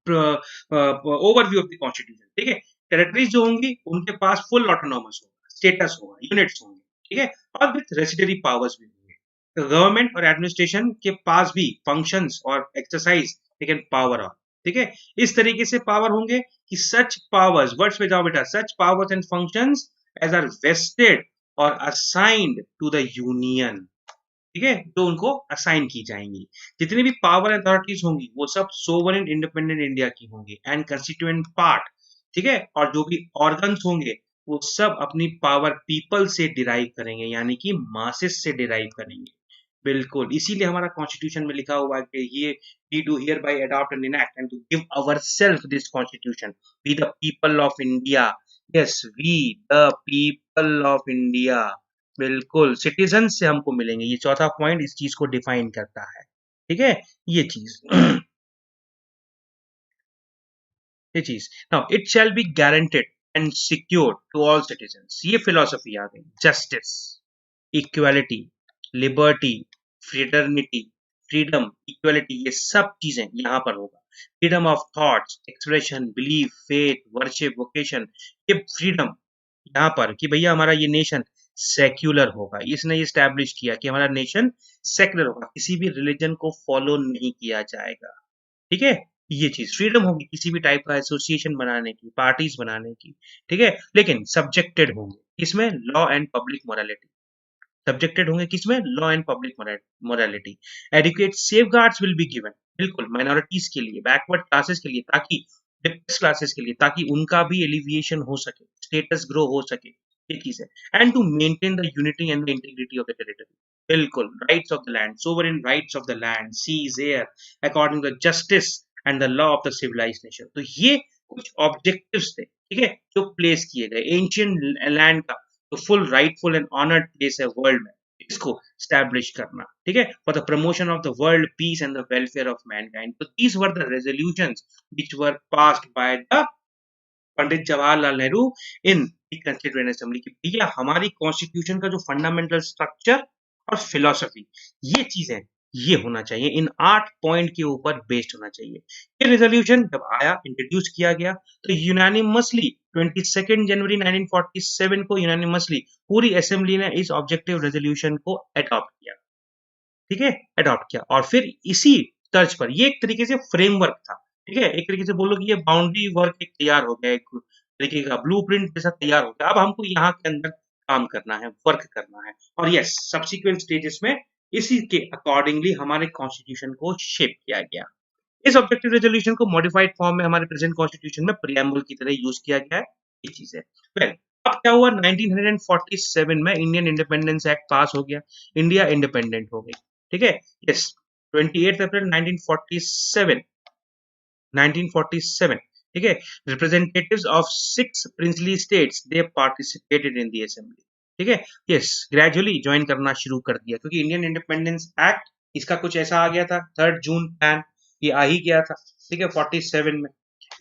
overview of the constitution, ठीक है। टेरिटरीज जो होंगी उनके पास फुल ऑटोनॉमस होगा, स्टेटस होगा, यूनिट्स होंगे, ठीक है, और विथ रेसिडरी पावर्स भी होंगे। गवर्नमेंट और एडमिनिस्ट्रेशन के पास भी फंक्शंस और exercise they can power of, ठीक है। इस तरीके से पावर होंगे कि सच पावर्स, वर्ड्स पे जाओ बेटा, such powers and functions as are vested और असाइंड टू द यूनियन, ठीक है, जो उनको असाइन की जाएंगी। जितनी भी पावर अथॉरिटीज होंगी वो सब सोवरेन इंडिपेंडेंट इंडिया की होंगी एंड कंस्टिट्यूएंट पार्ट, ठीक है। और जो भी ऑर्गन्स होंगे वो सब अपनी पावर पीपल से डिराइव करेंगे, यानी कि मासेस से डिराइव करेंगे। बिल्कुल, इसीलिए हमारा कॉन्स्टिट्यूशन में लिखा हुआ है कि ये we do hereby adopt and enact and to give ourselves this constitution, we the people of India. Yes, we the people of India, बिल्कुल, सिटीजन से हमको मिलेंगे। ये चौथा पॉइंट इस चीज को डिफाइन करता है, ठीक है, ये चीज। ये चीज, now it shall be guaranteed and secured to all citizens. ये फिलोसफी आ गई, justice, equality, liberty, fraternity, freedom, equality, ये सब चीजें यहाँ पर होगा। Freedom of thoughts, expression, belief, faith, worship, vocation, ये फ्रीडम यहाँ पर कि भैया हमारा ये नेशन सेक्युलर होगा। इसने ये स्टैब्लिश किया कि हमारा नेशन सेक्युलर होगा, किसी भी रिलीजन को फॉलो नहीं किया जाएगा, ठीक है। ये चीज, फ्रीडम होगी किसी भी टाइप का एसोसिएशन बनाने की, पार्टीज बनाने की, ठीक है, लेकिन सब्जेक्टेड होंगे इसमें law and public morality. Subjected होंगे किसमें, law and public morality. Adequate safeguards will be given, बिल्कुल, माइनॉरिटीज के लिए, बैकवर्ड क्लासेस के लिए, ताकि डिप्रेस क्लासेस के लिए, ताकि उनका भी एलिविएशन हो सके, स्टेटस ग्रो हो सके, ये चीज है। And to maintain the unity and the integrity of the territory, बिल्कुल, rights of the land, sovereign rights of the land, seas, air, according to the justice and the law of the civilised nation. तो ये कुछ ऑब्जेक्टिव्स थे, ठीक है, जो प्लेस किए गए एंशियंट लैंड का तो full rightful and honoured place है वर्ल्ड में, इसको स्टैब्लिश करना, ठीक है, for the promotion of the world peace and the welfare of mankind. तो these were the resolutions which were passed by the Pandit Jawaharlal Nehru in the constituent assembly की भैया हमारी कॉन्स्टिट्यूशन का जो फंडामेंटल स्ट्रक्चर और फिलोसफी, ये चीजें, ये होना चाहिए, इन 8 पॉइंट के ऊपर बेस्ड होना चाहिए। ये रेजोल्यूशन जब आया, इंट्रोड्यूस किया गया, तो यूनानिमसली 22 जनवरी 1947 को यूनानिमसली पूरी असेंबली ने इस ऑब्जेक्टिव रेजोल्यूशन को अडॉप्ट किया, ठीक है, अडॉप्ट किया। और फिर इसी तर्ज पर ये एक तरीके से फ्रेमवर्क था, ठीक है, एक तरीके से बोलो कि ये बाउंड्री वर्क एक तैयार हो गया, एक तरीके का ब्लूप्रिंट जैसा तैयार हो गया। अब हमको यहाँ के अंदर काम करना है, वर्क करना है, और यस, सब्सिक्वेंट स्टेजेस में इसी के अकॉर्डिंगली हमारे कॉन्स्टिट्यूशन को शेप किया गया। इस ऑब्जेक्टिव रेजोल्यूशन को मॉडिफाइड फॉर्म में हमारे प्रेजेंट कॉन्स्टिट्यूशन में प्रियम्बल की तरह यूज किया गया है, ये चीज है। वेल, अब क्या हुआ, 1947 में इंडियन इंडिपेंडेंस एक्ट पास हो गया, इंडिया इंडिपेंडेंट हो गई, ठीक है। यस, 28 अप्रैल 1947, 1947, ठीक है। Representatives of 6 princely states they participated in the assembly, ठीक है। यस, ग्रेजुअली ज्वाइन करना शुरू कर दिया, क्योंकि इंडियन इंडिपेंडेंस एक्ट इसका कुछ ऐसा आ गया था, 3 जून प्लान ये आ ही गया था, ठीक है, 47 में,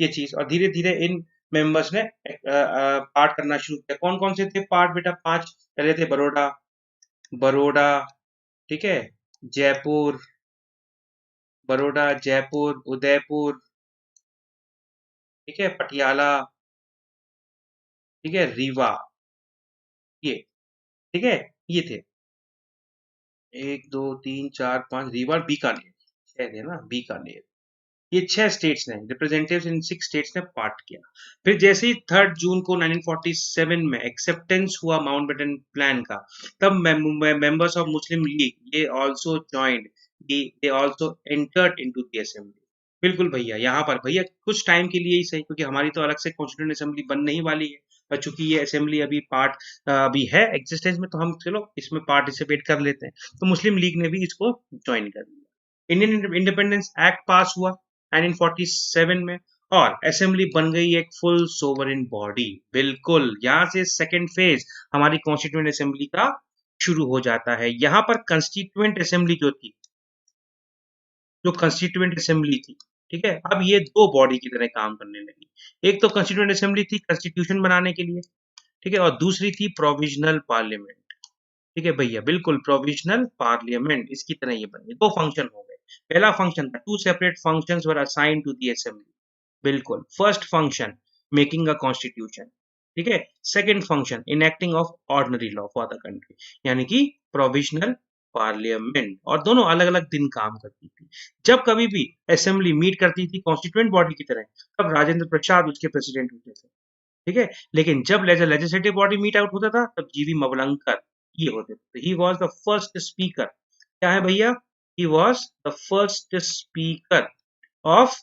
ये चीज। और धीरे धीरे इन मेंबर्स ने पार्ट करना शुरू किया। कौन कौन से थे पार्ट बेटा, 5 पहले थे, बड़ौदा, बड़ौदा, ठीक है, जयपुर, बड़ौदा, जयपुर, उदयपुर, ठीक है, पटियाला, ठीक है, रीवा, ये, ठीक है, ये थे 1 2 3 4 5, रीवा, बीकानेर, 6 थे ना, बीकानेर। ये 6 स्टेट्स ने, रिप्रेजेंटेटिव्स इन 6 स्टेट्स ने पार्ट किया। फिर जैसे ही 3 जून को 1947 में एक्सेप्टेंस हुआ माउंटबेटन प्लान का, तब मेंबर्स ऑफ मुस्लिम लीग ये also joined, they also entered into the assembly, बिल्कुल भैया, यहाँ पर भैया कुछ टाइम के लिए ही सही, क्योंकि हमारी तो अलग से कॉन्स्टिट्यूएंट असेंबली बनने ही वाली है, और चूंकि ये असेंबली अभी अभी है एग्जिस्टेंस में, तो हम चलो इसमें पार्टिसिपेट कर लेते हैं। तो मुस्लिम लीग ने भी इसको ज्वाइन कर लिया। इंडियन इंडिपेंडेंस एक्ट पास हुआ 1947 में, और असेंबली बन गई एक फुल सोवरेन बॉडी। बिल्कुल, यहाँ से सेकेंड फेज हमारी कॉन्स्टिट्यूएंट असेंबली का शुरू हो जाता है। यहाँ पर कंस्टिट्यूएंट असेंबली जो कंस्टिट्यूएंट असेंबली थी, ठीक है, अब ये दो बॉडी की तरह काम करने लगी। एक तो कंस्टिट्यूएंट असेंबली थी कॉन्स्टिट्यूशन बनाने के लिए, ठीक है, और दूसरी थी प्रोविजनल पार्लियामेंट। ठीक है भैया, बिल्कुल प्रोविजनल पार्लियामेंट इसकी तरह ये बन गई। दो फंक्शन हो गए। पहला फंक्शन था, two separate functions were assigned to the assembly. बिल्कुल, first function making a constitution, ठीक है। Second function enacting of ordinary law for the country, यानी कि प्रोविजनल पार्लियामेंट, और दोनों अलग अलग दिन काम करती थी। जब कभी भी असेंबली मीट करती थी कॉन्स्टिट्यूएंट बॉडी की तरह, तब राजेंद्र प्रसाद उसके प्रेसिडेंट होते थे, ठीक है। लेकिन जब लेजिस्लेटिव बॉडी मीट आउट होता था, तब जीवी मवलंकर ये होते थे। ही वॉज द फर्स्ट स्पीकर। क्या है भैया? ही was the first speaker of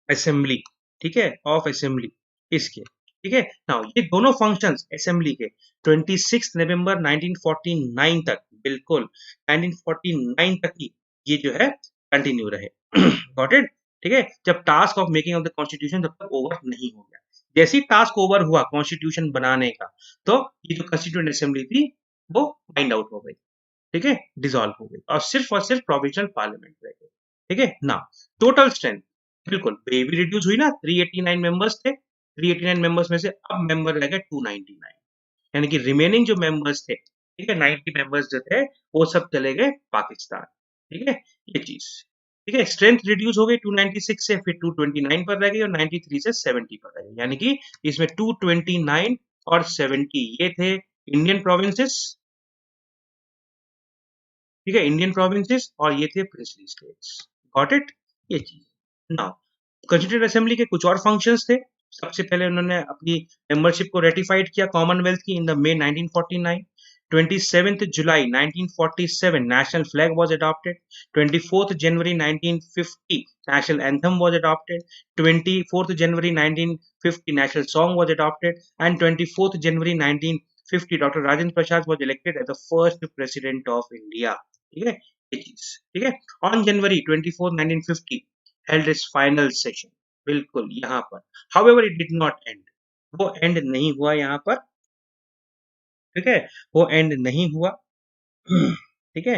assembly, ठीक है, ऑफ असेंबली इसके, ठीक है। नाउ ये दोनों फंक्शंस असेंबली के 26 नवंबर 1949 तक, बिल्कुल 1949 तक ही ये जो है कंटिन्यू रहे। Got it? ठीक है। जब task of making of the constitution जब तक ओवर नहीं हो गया, जैसे ही टास्क ओवर हुआ कॉन्स्टिट्यूशन बनाने का, तो ये जो कॉन्स्टिट्यूएंट असेंबली थी वो फाइंड आउट हो गई, ठीक है, डिसॉल्व हो गई, और सिर्फ प्रोविजनल पार्लियामेंट रह गई, ठीक है ना। टोटल स्ट्रेंथ बिल्कुल भी रिड्यूस हुई ना, 389 मेंबर्स थे, 389 मेंबर्स में से अब मेंबर रह गए 299, यानी कि रिमेनिंग जो मेंबर्स थे, ठीक है, 90 मेंबर्स जो थे वो सब चले गए पाकिस्तान, ठीक है, ये चीज, ठीक है। स्ट्रेंथ रिड्यूस हो गई 296 से, फिर 229 पर रह गई, और 93 से 70 पर रह गई, यानी कि इसमें 229 और 70 ये थे इंडियन प्रोविंसेस, ठीक है, इंडियन प्रोविंसेस, और ये थे प्रिंसली स्टेट्स। Got it? ये चीज। नाउ कॉन्स्टिट्यूएंट असेंबली के कुछ और फंक्शंस थे। सबसे पहले उन्होंने अपनी मेंबरशिप को रेटिफाइड किया कॉमनवेल्थ की in the may 1949। 27th July 1947 national flag was adopted. 24th January 1950 national anthem was adopted. 24th January 1950 national song was adopted, and 24th January 1950 Dr. Rajendra Prasad was elected as the first president of India. ठीक है, ये चीज, ठीक है। On January 24 1950 held it's final session, बिल्कुल यहाँ पर। However it did not and, वो एंड नहीं हुआ यहाँ पर, ठीक है, वो एंड नहीं हुआ, ठीक है,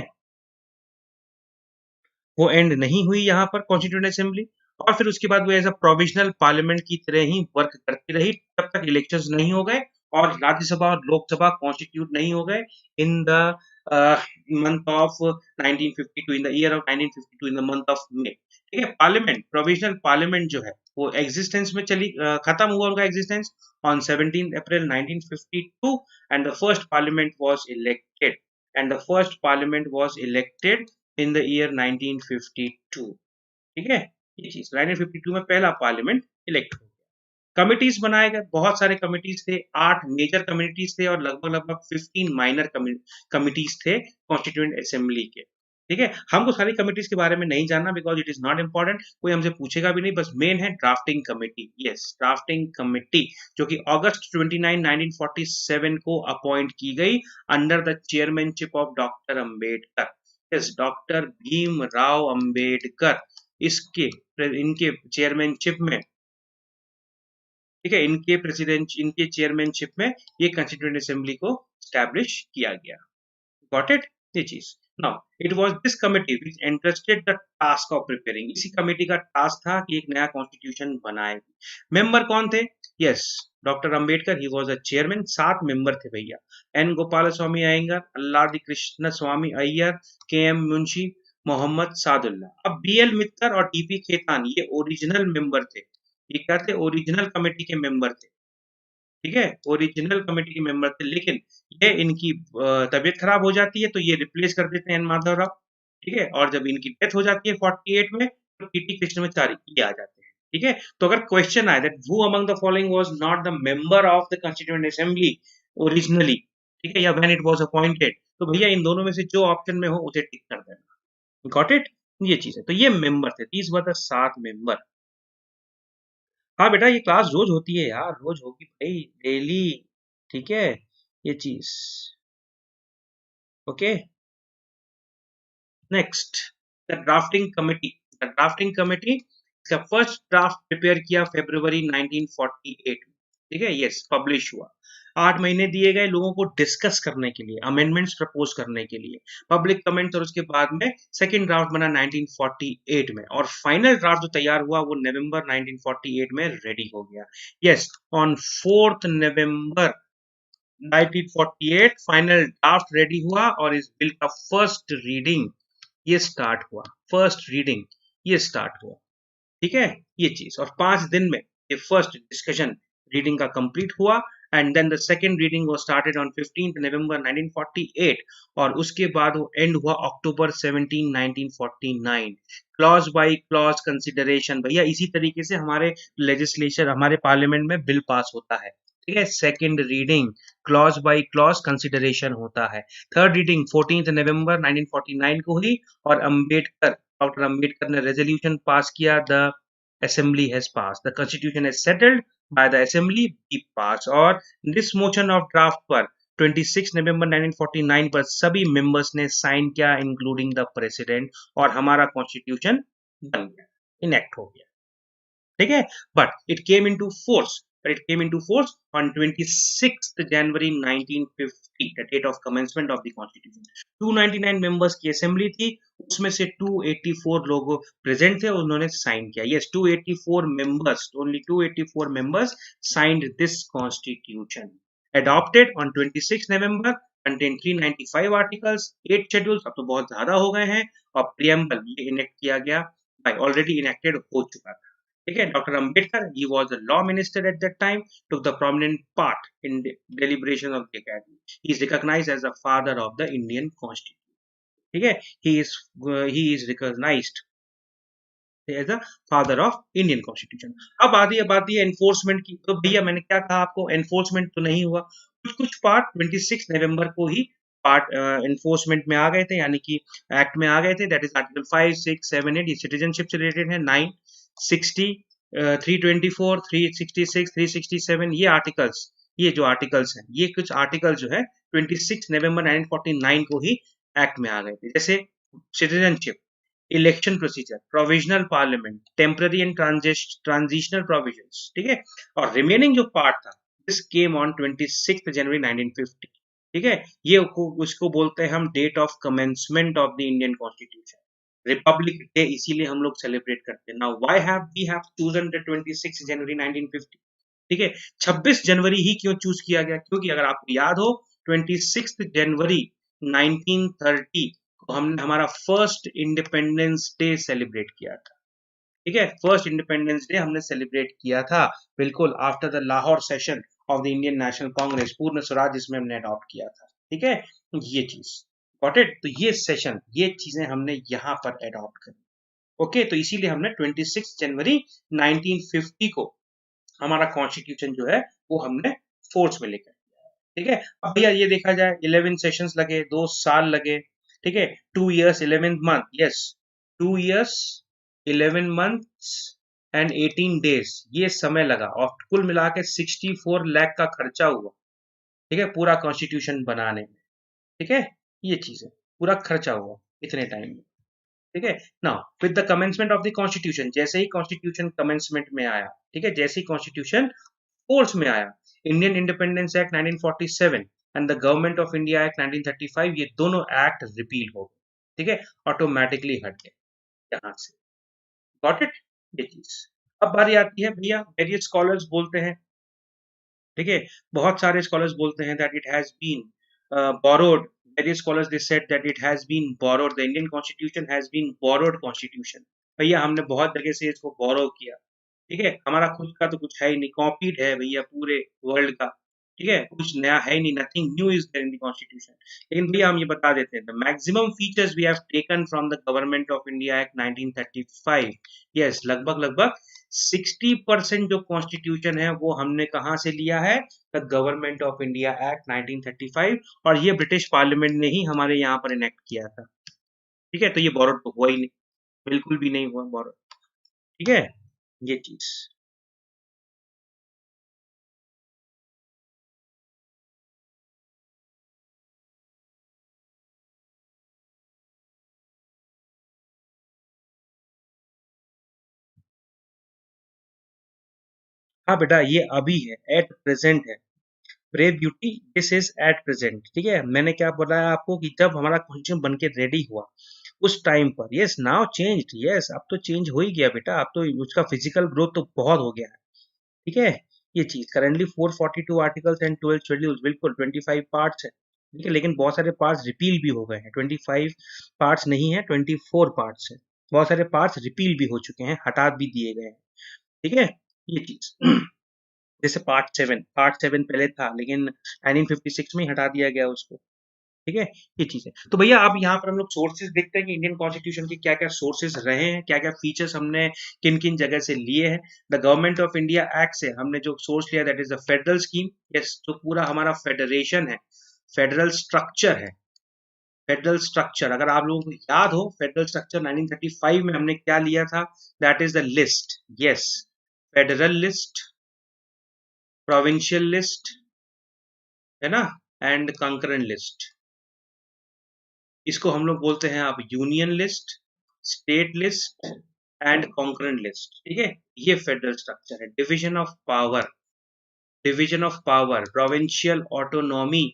वो एंड नहीं हुई यहाँ पर कॉन्स्टिट्यूएंट असेंबली। और फिर उसके बाद वो एज अ प्रोविजनल पार्लियामेंट की तरह ही वर्क करती रही, तब तक इलेक्शंस नहीं हो गए और राज्यसभा और लोकसभा कॉन्स्टिट्यूट नहीं हो गए in the month of 1952, in the year of 1952, in the month of May, ठीक है। पार्लियामेंट, प्रोविजनल पार्लियामेंट जो है वो एग्जिस्टेंस में खत्म हुआ उनका existence on 17 April 1952, and the first parliament was elected, and the first parliament was elected in the year 1952, ठीक है, ये चीज 1952 में पहला पार्लियामेंट इलेक्ट हो गया। कमिटीज बनाए गए, बहुत सारे कमिटीज थे, 8 मेजर कमिटीज थे और लगभग लगभग 15 माइनर कमिटीज थे कॉन्स्टिट्यूएंट असेंबली के, ठीक है। हमको सारी कमिटीज के बारे में नहीं जानना, because it is not important, कोई हमसे पूछेगा भी नहीं। बस मेन है drafting committee, yes, drafting committee, जो कि अगस्त 29 1947 को अपॉइंट की गई under the chairmanship of doctor Ambedkar, yes, doctor Bhimrao Ambedkar, इसके इनके चेयरमैनशिप में, ठीक है, इनके चेयरमैनशिप में ये कॉन्स्टिट्यूएंट असेंबली को स्टैब्लिश किया गया। Got it? ये चीज। Now it was this committee which entrusted the task of preparing, इसी कमेटी का टास्क था कि एक नया कॉन्स्टिट्यूशन बनाए। मेंबर कौन थे? Yes, doctor Ambedkar, he was a chairman. 7 member थे भैया, एन गोपाल स्वामी अयंगर, अल्लादी कृष्ण स्वामी अय्यर, के एम मुंशी, मोहम्मद सादुल्ला। अब बी एल मित्तर और डी पी खेतान ये ओरिजिनल मेंबर थे, ये क्या थे? ओरिजिनल कमेटी के मेंबर थे, ठीक है, ओरिजिनल कमेटी के मेंबर थे। लेकिन ये इनकी तबीयत खराब हो जाती है, तो ये रिप्लेस कर देते हैं एन माधव राव, ठीक है। और जब इनकी डेथ हो जाती है 48 में, तो टीटी कृष्णमाचारी ये आ जाते हैं, ठीक है। तो अगर क्वेश्चन आए that who among the following was not the member of the constituent assembly originally, ठीक है, या व्हेन इट वाज अपॉइंटेड, तो भैया इन दोनों में से जो ऑप्शन में हो उसे टिक कर देना। Got it? ये चीज है। तो ये मेंबर थे, दीज वर द 7 मेंबर। हाँ बेटा, ये क्लास रोज होती है यार, रोज होगी भाई, डेली। ठीक है, ये चीज। Okay, next, the drafting committee. The drafting committee का फर्स्ट ड्राफ्ट प्रिपेयर किया फरवरी 1948 में। ठीक है, यस, पब्लिश हुआ। 8 महीने दिए गए लोगों को डिस्कस करने के लिए, अमेंडमेंट्स प्रपोज करने के लिए, पब्लिक कमेंट्स, और उसके बाद में सेकंड ड्राफ्ट बना 1948 में, और फाइनल ड्राफ्ट जो तैयार हुआ वो नवंबर 1948 में रेडी हो गया। Yes, on 4 November 1948 final draft ready हुआ, और इस बिल का फर्स्ट रीडिंग ये स्टार्ट हुआ। फर्स्ट रीडिंग ये स्टार्ट हुआ। ठीक है, ये चीज, और 5 दिन में ये फर्स्ट डिस्कशन रीडिंग का कंप्लीट हुआ, and then the second reading was started on 15 November 1948, और उसके बाद वो एंड हुआ अक्टूबर 17 1949। क्लॉज बाय क्लॉज कंसिडरेशन, भैया इसी तरीके से हमारे लेजिस्लेचर, हमारे पार्लियामेंट में बिल पास होता है। ठीक है, second reading clause by clause consideration होता है। थर्ड रीडिंग 14 नवंबर 1949 को हुई, और डॉक्टर अंबेडकर ने रेजोल्यूशन पास किया, the assembly has passed, the constitution is settled by the assembly, be passed। और this motion of draft पर 26 नवंबर 1949 पर सभी मेंबर्स ने साइन किया, इंक्लूडिंग द प्रेसिडेंट, और हमारा कॉन्स्टिट्यूशन बन गया, इनेक्ट हो गया। ठीक है, but it came into force, on 26th January 1950, the date of commencement of the constitution। 299 members की असेंबली थी, उसमें से 284 लोग प्रेजेंट थे, उन्होंने साइन किया। Yes, 284 members, only 284 members signed this constitution, adopted on 26 November, contain 395 articles, 8 schedules, अब तो बहुत ज्यादा हो गए हैं, और preamble ये इनेक्ट किया गया, ऑलरेडी इनेक्टेड हो चुका था। ठीक है, doctor Ambedkar, he was a law minister at that time, took the prominent part in the deliberation of the academy। He is recognized as the father of the Indian constitution। ठीक है, he is recognized as the father of Indian constitution। अब आती है एनफोर्समेंट की। तो भैया मैंने क्या कहा आपको, एनफोर्समेंट तो नहीं हुआ, कुछ कुछ पार्ट 26 नवंबर को ही पार्ट एनफोर्समेंट में आ गए थे, यानी कि एक्ट में आ गए थे। दैट इज आर्टिकल 5, 6, 7, 8, ये सिटीजनशिप से रिलेटेड है। 9, 60, 324, 366, 367, ये आर्टिकल्स, ये जो आर्टिकल्स हैं, ये कुछ आर्टिकल जो है 26 नवंबर 1949 को ही एक्ट में आ गए थे। जैसे citizenship, election procedure, provisional parliament, temporary and transitional provisions. ठीक है, और रिमेनिंग जो पार्ट था, दिस केम ऑन 26 जनवरी 1950। ठीक है, ये उसको बोलते हैं हम date of commencement of the Indian constitution, republic day, इसीलिए हम लोग सेलिब्रेट करते हैं। Now why have we have chosen the 26 January 1950? ठीक है, 26 जनवरी ही क्यों चूज किया गया? क्योंकि अगर आपको याद हो, 26 जनवरी 1930 को हमने हमारा फर्स्ट इंडिपेंडेंस डे सेलिब्रेट किया था। ठीक है, फर्स्ट इंडिपेंडेंस डे हमने सेलिब्रेट किया था, बिल्कुल after the Lahore session of the Indian National Congress, पूर्ण स्वराज जिसमें हमने अडॉप्ट किया था। ठीक है, ये चीज गॉट इट। तो ये सेशन, ये चीजें हमने यहाँ पर अडॉप्ट करी। ओके, तो इसीलिए हमने 26 जनवरी 1950 को हमारा कॉन्स्टिट्यूशन जो है वो हमने फोर्स में लेकर। ठीक है, अब भैया ये देखा जाए, 11 सेशंस लगे, 2 साल लगे। ठीक है, 2 years 11 month, yes, 2 years 11 months and 18 days, ये समय लगा, और कुल मिला के 64 लाख का खर्चा हुआ। ठीक है, पूरा कॉन्स्टिट्यूशन बनाने में। ठीक है, ये चीज है, पूरा खर्चा हुआ इतने टाइम में। ठीक है, now with the commencement of the constitution, जैसे ही कॉन्स्टिट्यूशन कमेंसमेंट में आया, ठीक है, जैसे ही कॉन्स्टिट्यूशन फोर्स में आया, Indian independence act 1947 and the Government of India Act 1935, ये दोनों एक्ट रिपील हो गए। ठीक है, ऑटोमेटिकली हट गए यहाँ से। गॉट इट, ये चीज। अब बारी आती है भैया, वेरियस स्कॉलर्स बोलते हैं, ठीक है, बहुत सारे स्कॉलर्स बोलते हैं that it has been borrowed. Various scholars they said that it has been borrowed, the Indian constitution has been borrowed constitution। भैया हमने बहुत जगह से इसको बोरो किया। ठीक है, हमारा खुद का तो कुछ है ही नहीं, कॉपीड है भैया पूरे वर्ल्ड का। ठीक है, कुछ नया है ही नहीं, nothing new is there in the constitution. लेकिन भैया हम ये बता देते हैं, the maximum features we have taken from the Government of India Act 1935। यस, लगभग लगभग 60% जो कॉन्स्टिट्यूशन है वो हमने कहाँ से लिया है? The Government of India Act 1935, और ये ब्रिटिश पार्लियामेंट ने ही हमारे यहाँ पर इनेक्ट किया था। ठीक है, तो ये बोरोड तो हुआ ही नहीं। बिल्कुल भी नहीं हुआ बॉर्डर। ठीक है, ये चीज। हाँ बेटा, ये अभी है, एट प्रेजेंट है। Brave beauty, this is at present. ठीक है, मैंने क्या बताया आपको कि जब हमारा कॉन्स्टिट्यूशन बन के रेडी हुआ उस टाइम पर, यस नाउ चेंज, यस अब तो चेंज हो ही गया बेटा, अब तो उसका फिजिकल ग्रोथ तो बहुत हो गया है। ठीक है, ये चीज करंटली 442 आर्टिकल्स एंड 12 शेड्यूल्स, बिल्कुल 25 पार्ट्स है। ठीक है, लेकिन बहुत सारे पार्ट्स रिपील भी हो गए हैं, 25 पार्ट्स नहीं है, 24 पार्ट्स है। बहुत सारे पार्ट्स रिपील भी हो चुके हैं, हटा भी दिए गए हैं। ठीक है, ये चीज। जैसे पार्ट 7 पहले था, लेकिन 1956 में ही हटा दिया गया उसको। ठीक है, ये चीज है। तो भैया अब यहाँ पर हम लोग सोर्सेज देखते हैं कि इंडियन कॉन्स्टिट्यूशन के क्या क्या सोर्सेज रहे हैं, क्या क्या फीचर्स हमने किन किन जगह से लिए हैं। The Government of India act से हमने जो सोर्स लिया, that is the federal scheme. Yes, जो पूरा हमारा फेडरेशन है, फेडरल स्ट्रक्चर है। फेडरल स्ट्रक्चर अगर आप लोगों को याद हो, फेडरल स्ट्रक्चर 1935 में हमने क्या लिया था, that is the list. Yes, federal list, provincial list, है ना, एंड कंकरेंट लिस्ट। इसको हम लोग बोलते हैं आप union list, state list and concurrent list. ठीक है, ये फेडरल स्ट्रक्चर है। Division of power, division of power, provincial autonomy.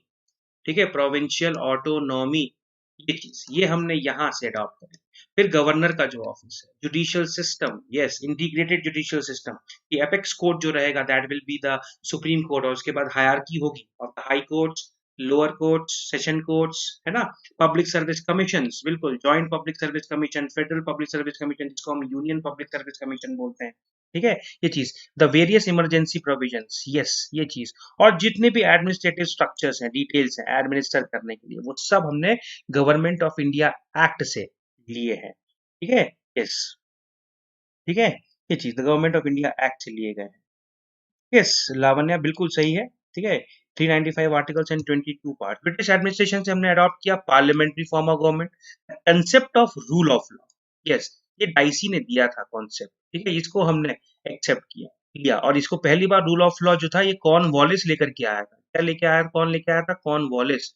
ठीक है, प्रोविंशियल ऑटोनॉमी, ये चीज ये हमने यहां से अडॉप्ट करी। फिर गवर्नर का जो ऑफिस है, judicial system, yes integrated judicial system. कि एपेक्स कोर्ट जो रहेगा that will be the supreme court, और उसके बाद हायरार्की होगी of the high courts, lower courts, session courts, है ना। पब्लिक सर्विस कमीशंस, बिल्कुल, joint public service commission, federal public service commission, जिसको हम यूनियन पब्लिक सर्विस कमीशन बोलते हैं। ठीक है, ये चीज। The various emergency provisions, yes ये चीज। और जितने भी एडमिनिस्ट्रेटिव स्ट्रक्चर्स हैं, डिटेल्स हैं एडमिनिस्टर करने के लिए, वो सब हमने गवर्नमेंट ऑफ इंडिया एक्ट से लिए हैं। ठीक है, यस, ठीक है, ये चीज the Government of India act से लिए गए हैं। यस लावण्या, बिल्कुल सही है। ठीक है, 395 articles and 22 part. British administration से हमने अडॉप्ट किया parliamentary form of government, concept of rule of law. Yes, ये डाइसी ने दिया था कॉन्सेप्ट। ठीक है, इसको हमने एक्सेप्ट किया लिया। और इसको पहली बार रूल ऑफ लॉ जो था ये कॉर्न वॉलिस लेकर के आया था। क्या लेके आया, कौन लेके आया था, कॉर्न वॉलिस।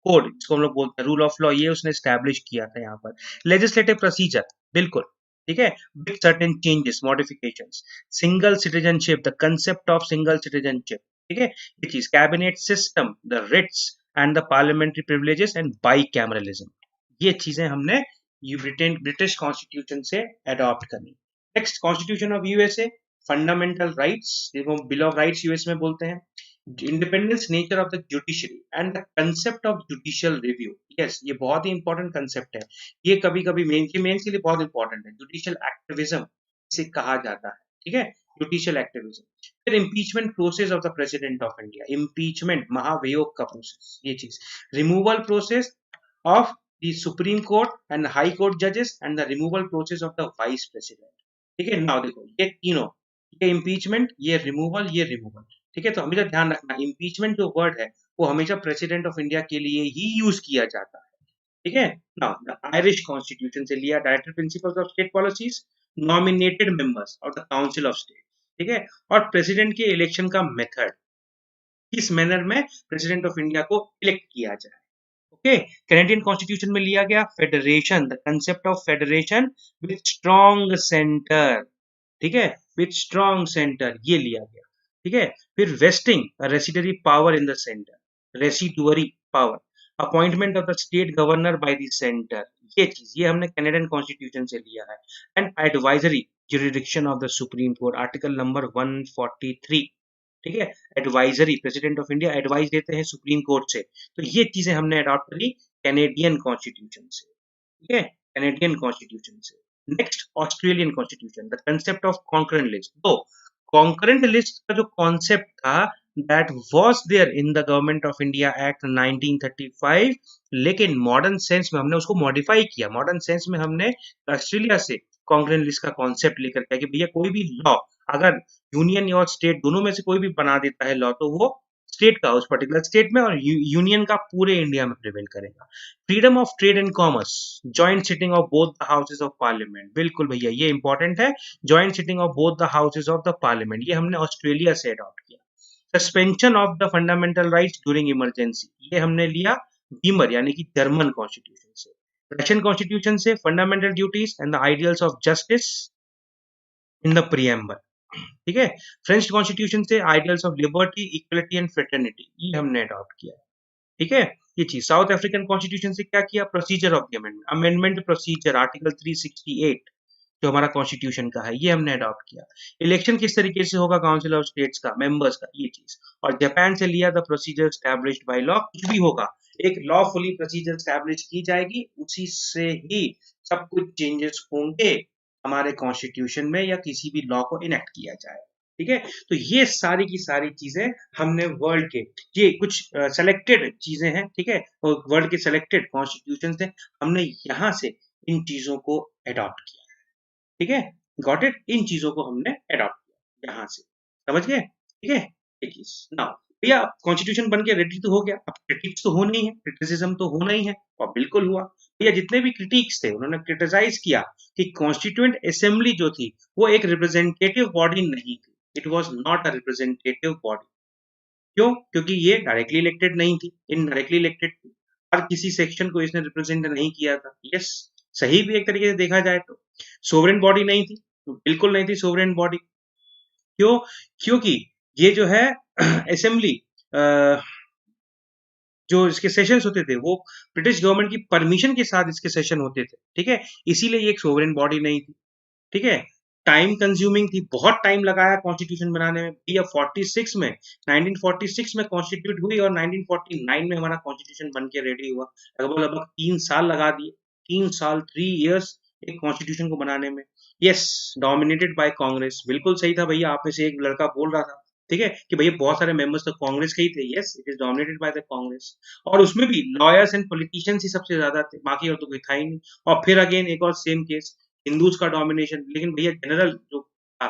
कोड, इसको हम लोग बोलते हैं रूल ऑफ लॉ, ये उसने स्टैब्लिश किया था यहाँ पर। लेजिस्लेटिव प्रोसीजर, बिल्कुल, ठीक है, with certain changes modifications. Single citizenship, the concept of single citizenship. ठीक है, ये चीज। Cabinet system, the writs and the parliamentary privileges and bicameralism, ये चीजें हमने ब्रिटिश कॉन्स्टिट्यूशन से अडॉप्ट करनी। Next, constitution of USA, fundamental rights, जिनको बिल ऑफ राइट्स यूएस में बोलते हैं। Independence nature of the judiciary and the concept of judicial review. Yes, ये बहुत ही इंपॉर्टेंट कंसेप्ट है। ये कभी कभी मेंस के लिए बहुत इंपॉर्टेंट है। जुडिशियल एक्टिविज्म इसे कहा जाता है। ठीक है, जुडिशियल एक्टिविज्म। फिर impeachment process of the president of India, impeachment महाभियोग का प्रोसेस, ये चीज। Removal process of the supreme court and high court जजेस and the removal process of the vice president. ठीक है, नाउ देखो ये तीनों, ये इम्पीचमेंट, ये रिमूवल, ये रिमूवल। ठीक है, तो हमेशा ध्यान रखना, इम्पीचमेंट जो वर्ड है वो हमेशा प्रेसिडेंट ऑफ इंडिया के लिए ही यूज किया जाता है। ठीक है, नाउ द आयरिश कॉन्स्टिट्यूशन से लिया, director principles of state policies, nominated members of the council of state. ठीक है, और प्रेसिडेंट के इलेक्शन का मेथड, किस मैनर में प्रेसिडेंट ऑफ इंडिया को इलेक्ट किया जाए। ओके, कैनेडियन कॉन्स्टिट्यूशन में लिया गया federation, the concept of federation with strong centre. ठीक है, विद स्ट्रॉन्ग सेंटर, ये लिया गया। ठीक है, फिर wasting residuary power in the centre, residuary power, appointment of the state governor by the centre, ये चीज ये हमने कैनेडियन कॉन्स्टिट्यूशन से लिया है। And advisory jurisdiction of the supreme court, article number 143। ठीक है, advisory, president of India advice देते हैं सुप्रीम कोर्ट से। तो ये चीजें हमने अडॉप्ट करी कैनेडियन कॉन्स्टिट्यूशन से। ठीक है, कैनेडियन कॉन्स्टिट्यूशन से। Next, Australian constitution, the concept of concurrent list. तो कॉन्करेंट लिस्ट का जो कॉन्सेप्ट था that was there in the Government of India Act 1935, लेकिन मॉडर्न सेंस में हमने उसको मॉडिफाई किया। मॉडर्न सेंस में हमने ऑस्ट्रेलिया से कॉन्करेंट लिस्ट का कॉन्सेप्ट लेकर के कि भैया कोई भी लॉ अगर यूनियन और स्टेट दोनों में से कोई भी बना देता है लॉ, तो वो स्टेट का उस पर्टिकुलर स्टेट में और यूनियन का पूरे इंडिया में प्रिवेल करेगा। Freedom of trade and commerce, joint sitting of both the houses of parliament, बिल्कुल भैया ये इंपॉर्टेंट है, joint sitting of both the houses of the parliament, ये हमने ऑस्ट्रेलिया से अडॉप्ट किया। Suspension of the fundamental rights during emergency, ये हमने लिया बीमर यानी कि जर्मन कॉन्स्टिट्यूशन से। रशियन कॉन्स्टिट्यूशन से fundamental duties and the ideals of justice in the preamble, ठीक है। फ्रेंच कॉन्स्टिट्यूशन से ideals of liberty, equality and fraternity, ये हमने अडॉप्ट किया, ठीक है। ये चीज साउथ अफ्रीकन कॉन्स्टिट्यूशन से क्या किया, procedure of the amendment, amendment procedure article 368 जो हमारा कॉन्स्टिट्यूशन का है, ये हमने अडॉप्ट किया। इलेक्शन किस तरीके से होगा काउंसिल ऑफ स्टेट्स का, मेंबर्स का, ये चीज। और जापान से लिया the procedure established by law, कुछ भी होगा एक लॉफुली प्रोसीजर एस्टैब्लिश की जाएगी, उसी से ही सब कुछ चेंजेस होंगे हमारे कॉन्स्टिट्यूशन में या किसी भी लॉ को इनेक्ट किया जाए, ठीक है। तो ये सारी की सारी चीजें हमने वर्ल्ड के, ये कुछ सेलेक्टेड चीजें हैं, ठीक है, और वर्ल्ड के सेलेक्टेड कॉन्स्टिट्यूशन से हमने यहाँ से इन चीजों को अडॉप्ट किया, ठीक है। गॉट इट, इन चीजों को हमने अडॉप्ट किया यहाँ से, समझ गए, ठीक है। एक चीज नाउ भैया कॉन्स्टिट्यूशन बन के रेडी तो हो गया, अब क्रिटिक्स तो होना ही है, क्रिटिसिज्म तो होना ही है, और बिल्कुल हुआ भैया। जितने भी क्रिटिक्स थे उन्होंने क्रिटिसाइज किया कि कॉन्स्टिट्यूएंट असेंबली जो थी वो एक रिप्रेजेंटेटिव बॉडी नहीं थी, it was not a representative body. क्यों? क्योंकि ये डायरेक्टली इलेक्टेड नहीं थी, इनडायरेक्टली इलेक्टेड थी, हर किसी सेक्शन को इसने रिप्रेजेंट नहीं किया था। यस, सही भी एक तरीके से देखा जाए तो सोवरेन बॉडी नहीं थी, बिल्कुल नहीं थी सोवरेन बॉडी। क्यों? क्योंकि ये जो है असेंबली जो इसके सेशंस होते थे वो ब्रिटिश गवर्नमेंट की परमिशन के साथ इसके सेशन होते थे, ठीक है, इसीलिए ये एक सोवरेन बॉडी नहीं थी, ठीक है। टाइम कंज्यूमिंग थी, बहुत टाइम लगाया कॉन्स्टिट्यूशन बनाने में भैया। 46 में 1946 में कॉन्स्टिट्यूट हुई और 1949 में हमारा कॉन्स्टिट्यूशन बन के रेडी हुआ, लगभग लगभग 3 साल लगा दिए, 3 साल 3 इयर्स एक कॉन्स्टिट्यूशन को बनाने में। यस, डोमिनेटेड बाय कांग्रेस, बिल्कुल सही था भैया, आप में से एक लड़का बोल रहा था, ठीक है, कि भैया बहुत सारे मेंबर्स तो कांग्रेस के ही थे। Yes, it is dominated by the Congress, और उसमें भी लॉयर्स एंड पॉलिटिशियंस ही सबसे ज्यादा थे, बाकी और तो कोई था ही नहीं। और फिर अगेन एक और सेम केस, हिंदूज का डोमिनेशन, लेकिन भैया जनरल जो था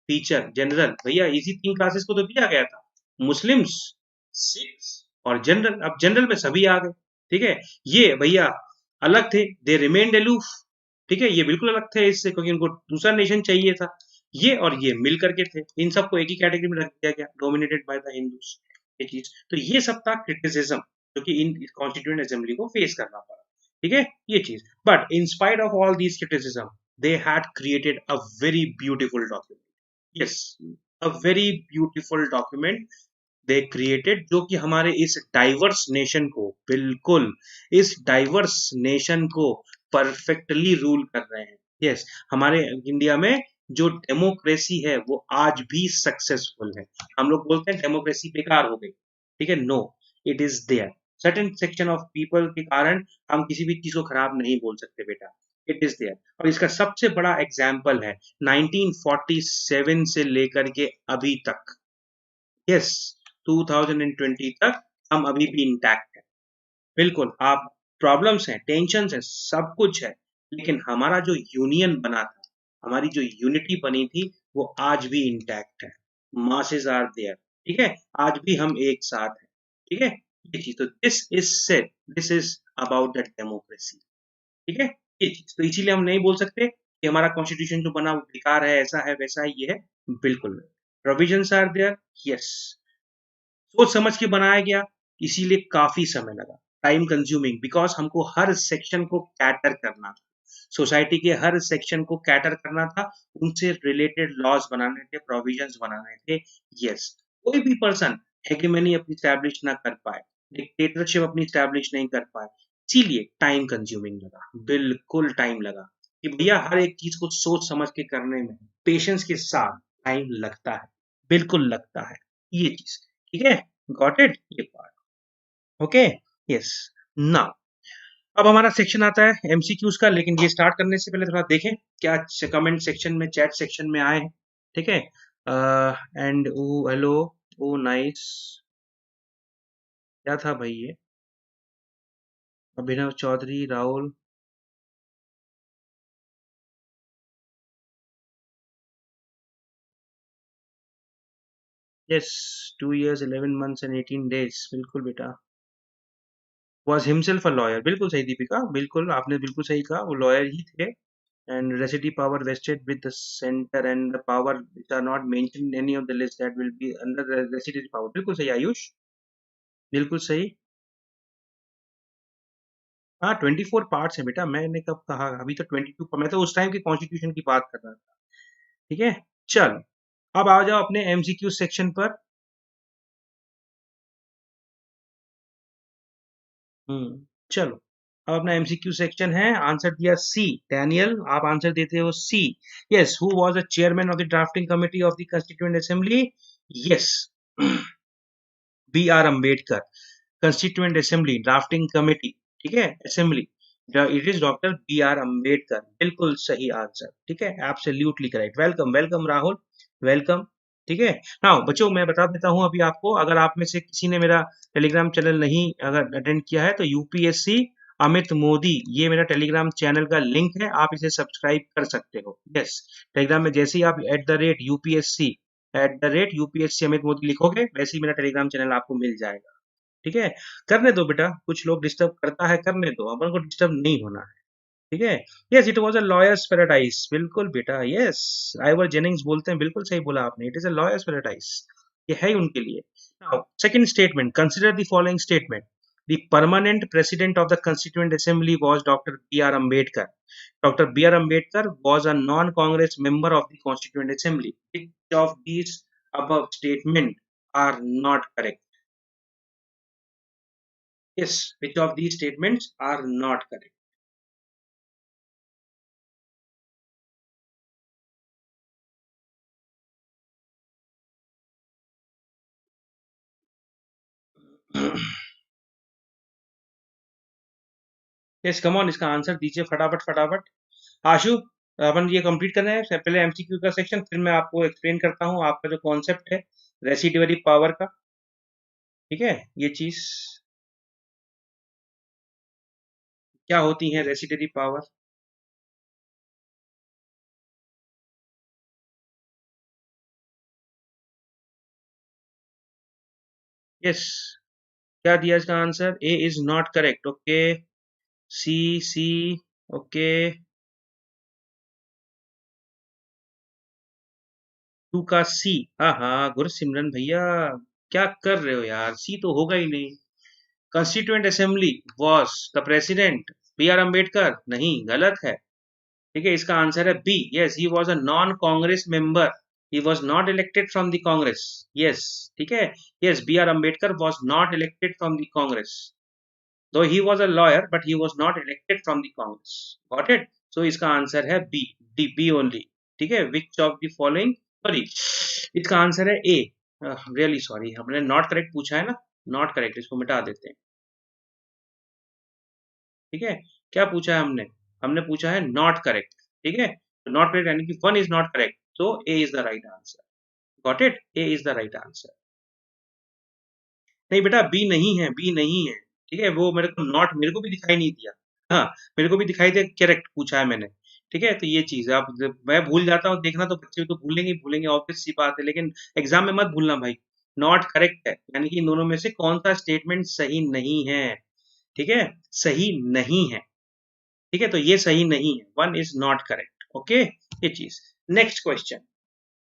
टीचर जनरल, भैया इसी 3 क्लासेस को तो दिया गया था, मुस्लिम्स, सिख्स और जनरल। अब जनरल में सभी आ गए, ठीक है। ये भैया अलग थे, दे रिमेन्ड अलूफ, ठीक है, ये बिल्कुल अलग थे इससे, क्योंकि उनको दूसरा नेशन चाहिए था। ये और ये मिल करके थे, इन सबको एक ही कैटेगरी में रख दिया गया, डोमिनेटेड बाय द हिंदूज, ये चीज। तो ये सब था क्रिटिसिज्म जो कि इन कॉन्स्टिट्यूएंट असेंबली को फेस करना पड़ा, ठीक है, ये चीज। But in spite of all these criticism they had created a very beautiful document. Yes, a very beautiful document they created, जो कि हमारे इस डाइवर्स नेशन को, बिल्कुल इस डाइवर्स नेशन को परफेक्टली रूल कर रहे हैं। यस, हमारे इंडिया में जो डेमोक्रेसी है वो आज भी सक्सेसफुल है। हम लोग बोलते हैं डेमोक्रेसी बेकार हो गई, ठीक है, no, it is there. Certain section of people के कारण हम किसी भी चीज को खराब नहीं बोल सकते बेटा, इट इज देयर। और इसका सबसे बड़ा एग्जाम्पल है 1947 से लेकर के अभी तक, यस, 2020 तक हम अभी भी इंटैक्ट है, बिल्कुल। आप प्रॉब्लम्स हैं, टेंशन है, सब कुछ है, लेकिन हमारा जो यूनियन बना था, हमारी जो यूनिटी बनी थी, वो आज भी इंटैक्ट है। मासेस आर देयर, ठीक है, आज भी हम एक साथ हैं, ठीक है, ये चीज। तो this is said, this is about the democracy, ठीक है, ये चीज। तो इसीलिए हम नहीं बोल सकते कि हमारा कॉन्स्टिट्यूशन जो बना वो बेकार है, ऐसा है वैसा है, ये है, बिल्कुल नहीं। प्रोविजंस आर देयर, यस, सोच समझ के बनाया गया, इसीलिए काफी समय लगा, टाइम कंज्यूमिंग, बिकॉज हमको हर सेक्शन को कैटर करना था, सोसाइटी के हर सेक्शन को कैटर करना था, उनसे रिलेटेड लॉज बनाने थे, प्रोविजंस बनाने थे। यस, कोई भी पर्सन हेगेमनी अपनी स्टैब्लिश ना कर पाए, डिक्टेटरशिप अपनी स्टैब्लिश नहीं कर पाए, इसीलिए टाइम कंज्यूमिंग लगा, बिल्कुल टाइम लगा, कि भैया हर एक चीज को सोच समझ के करने में पेशेंस के साथ टाइम लगता है, बिल्कुल लगता है, ये चीज, ठीक है, गॉट इट, ये पार्ट, ओके, यस। नाउ अब हमारा सेक्शन आता है एमसीक्यूज का, लेकिन ये स्टार्ट करने से पहले थोड़ा देखें क्या कमेंट सेक्शन में, चैट सेक्शन में आए हैं, ठीक है। And oh hello, oh nice, क्या था भाई ये, Abhinav Chaudhary, Rahul, yes, 2 years 11 months and 18 days, बिल्कुल बेटा। वॉज हिमसेल्फ अ लॉयर, बिल्कुल सही दीपिका, बिल्कुल आपने बिल्कुल सही कहा, वो लॉयर ही थे। And residuary power vested with the centre and the power which are not mentioned in any of the list that will be under residuary power, बिल्कुल सही आयुष, बिल्कुल सही। हाँ, 24 पार्ट्स है बेटा, मैंने कब कहा, अभी तो 22, मैं तो उस टाइम के कॉन्स्टिट्यूशन की बात कर रहा था। ठीक है, चल अब आ जाओ अपने एमसीक्यू सेक्शन पर। चलो, अब अपना एमसीक्यू सेक्शन है। आंसर दिया सी, डैनियल आप आंसर देते हो C. Yes, who was the chairman of the drafting committee of the constituent assembly? Yes, B R Ambedkar. Constituent assembly drafting committee, ठीक है, assembly, it is doctor B R Ambedkar, बिल्कुल सही आंसर। ठीक है, absolutely correct. Welcome welcome Rahul, welcome. ठीक है, नाउ बच्चों मैं बता देता हूं अभी आपको, अगर आप में से किसी ने मेरा टेलीग्राम चैनल नहीं अगर अटेंड किया है तो यूपीएससी अमित मोदी, ये मेरा टेलीग्राम चैनल का लिंक है, आप इसे सब्सक्राइब कर सकते हो। यस, टेलीग्राम में जैसे ही आप @यूपीएससी अमित मोदी लिखोगे, वैसे ही मेरा टेलीग्राम चैनल आपको मिल जाएगा। ठीक है, करने दो बेटा, कुछ लोग डिस्टर्ब करता है, करने दो, अपन को डिस्टर्ब नहीं होना है। ठीक है, yes it was a lawyer's paradise, बिल्कुल बेटा, यस, आइवर जेनिंग्स बोलते हैं, बिल्कुल सही बोला आपने, it is a lawyer's paradise, ये है ही उनके लिए। Now second statement, consider the following statement, the permanent president of the constituent assembly was doctor B R Ambedkar. Doctor B R Ambedkar was a non Congress member of the constituent assembly, which of these above statement are not correct? Yes, which of these statements are not correct? Yes come on, इसका आंसर दीजिए फटाफट फटाफट। आशु, अपन ये कंप्लीट कर रहे हैं पहले एमसीक्यू का सेक्शन, फिर मैं आपको एक्सप्लेन करता हूँ आपका जो कॉन्सेप्ट है रेसिडुअरी पावर का। ठीक है, ये चीज क्या होती है रेसिडुअरी पावर? यस, क्या दिया इसका answer? A is not correct, okay, C, C, okay, two का सी। हाँ हाँ गुरसिमरन भैया, क्या कर रहे हो यार, सी तो होगा ही नहीं। Constituent assembly was the president B R Ambedkar, नहीं, गलत है। ठीक है, इसका आंसर है B, yes he was a non Congress member, he was not elected from the Congress. Yes, ठीक है, yes B R Ambedkar was not elected from the Congress, though he was a lawyer but he was not elected from the Congress. Got it? So इसका आंसर है बी, डी, बी ओनली। ठीक है, विच ऑफ द फॉलोइंग, सॉरी, इसका आंसर है ए। रियली सॉरी, हमने नॉट करेक्ट पूछा है ना, नॉट करेक्ट, इसको मिटा देते हैं। ठीक है, क्या पूछा है हमने? हमने पूछा है नॉट करेक्ट। ठीक है, तो नॉट करेक्ट यानी कि वन इज नॉट करेक्ट, तो A is the right answer. Got it? A is the right answer. नहीं बेटा, बी नहीं है, बी नहीं है। ठीक है, वो मेरे को नॉट, मेरे को भी दिखाई नहीं दिया। हाँ, मेरे को भी दिखाई दिया, करेक्ट पूछा है मैंने। ठीक है, तो ये चीज है, आप मैं भूल जाता हूँ देखना, तो बच्चे तो भूलेंगे ही भूलेंगे, ऑब्वियस सी बात है, लेकिन एग्जाम में मत भूलना भाई। नॉट करेक्ट है, यानी कि इन दोनों में से कौन सा स्टेटमेंट सही नहीं है। ठीक है, सही नहीं है। ठीक है, तो ये सही नहीं है, one is not correct, okay, ये चीज। Next question,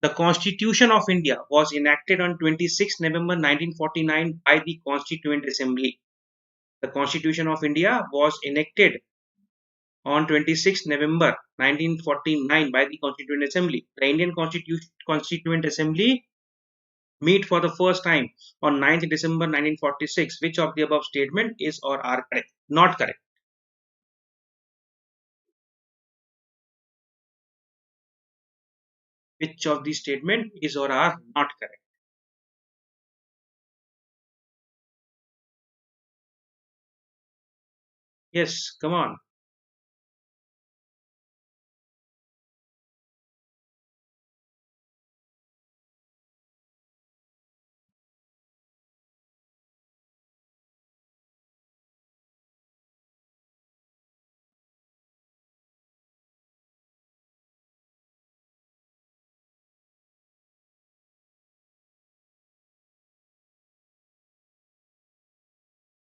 the Constitution of India was enacted on 26 November 1949 by the Constituent Assembly. The Constitution of India was enacted on 26 November 1949 by the Constituent Assembly. The Indian Constituent Assembly meet for the first time on 9th December 1946. Which of the above statement is or are correct? Not correct. Which of the statement is or are not correct? Yes, come on.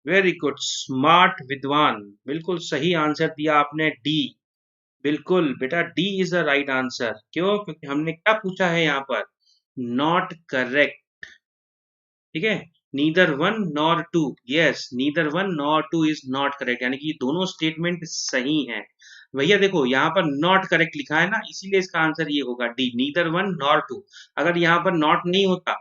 Very good, smart विद्वान, बिल्कुल सही आंसर दिया आपने, डी। बिल्कुल बेटा, D is the right answer. क्यों? क्योंकि हमने क्या पूछा है यहाँ पर? Not correct. ठीक है, neither one nor two. Yes, neither one nor two is not correct, यानी कि दोनों स्टेटमेंट सही हैं। भैया देखो, यहाँ पर नॉट करेक्ट लिखा है ना, इसीलिए इसका आंसर ये होगा D, neither one nor two. अगर यहाँ पर नॉट नहीं होता,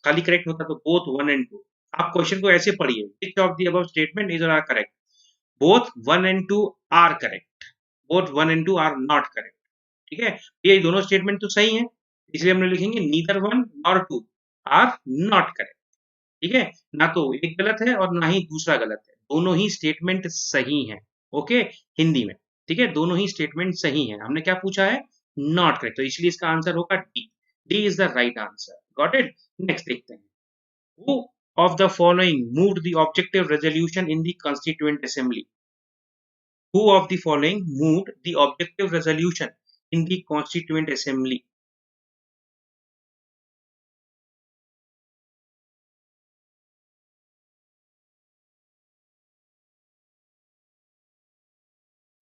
खाली करेक्ट होता, तो बोथ वन एंड टू। आप क्वेश्चन को ऐसे पढ़िए, which of the above statement is are correct? Both one and two are correct, both one and two are not correct. ठीक है, ये दोनों स्टेटमेंट तो सही है, इसलिए हम लोग लिखेंगे neither one nor two are not correct. ठीक है, ना तो एक गलत है और ना ही दूसरा गलत है, दोनों ही स्टेटमेंट सही हैं। ओके, हिंदी में। ठीक है, दोनों ही स्टेटमेंट सही हैं। हमने क्या पूछा है? नॉट करेक्ट, तो इसलिए इसका आंसर होगा D. D is the right answer. Got it? Next देखते हैं। Who of the following moved the objective resolution in the Constituent Assembly? Who of the following moved the objective resolution in the Constituent Assembly?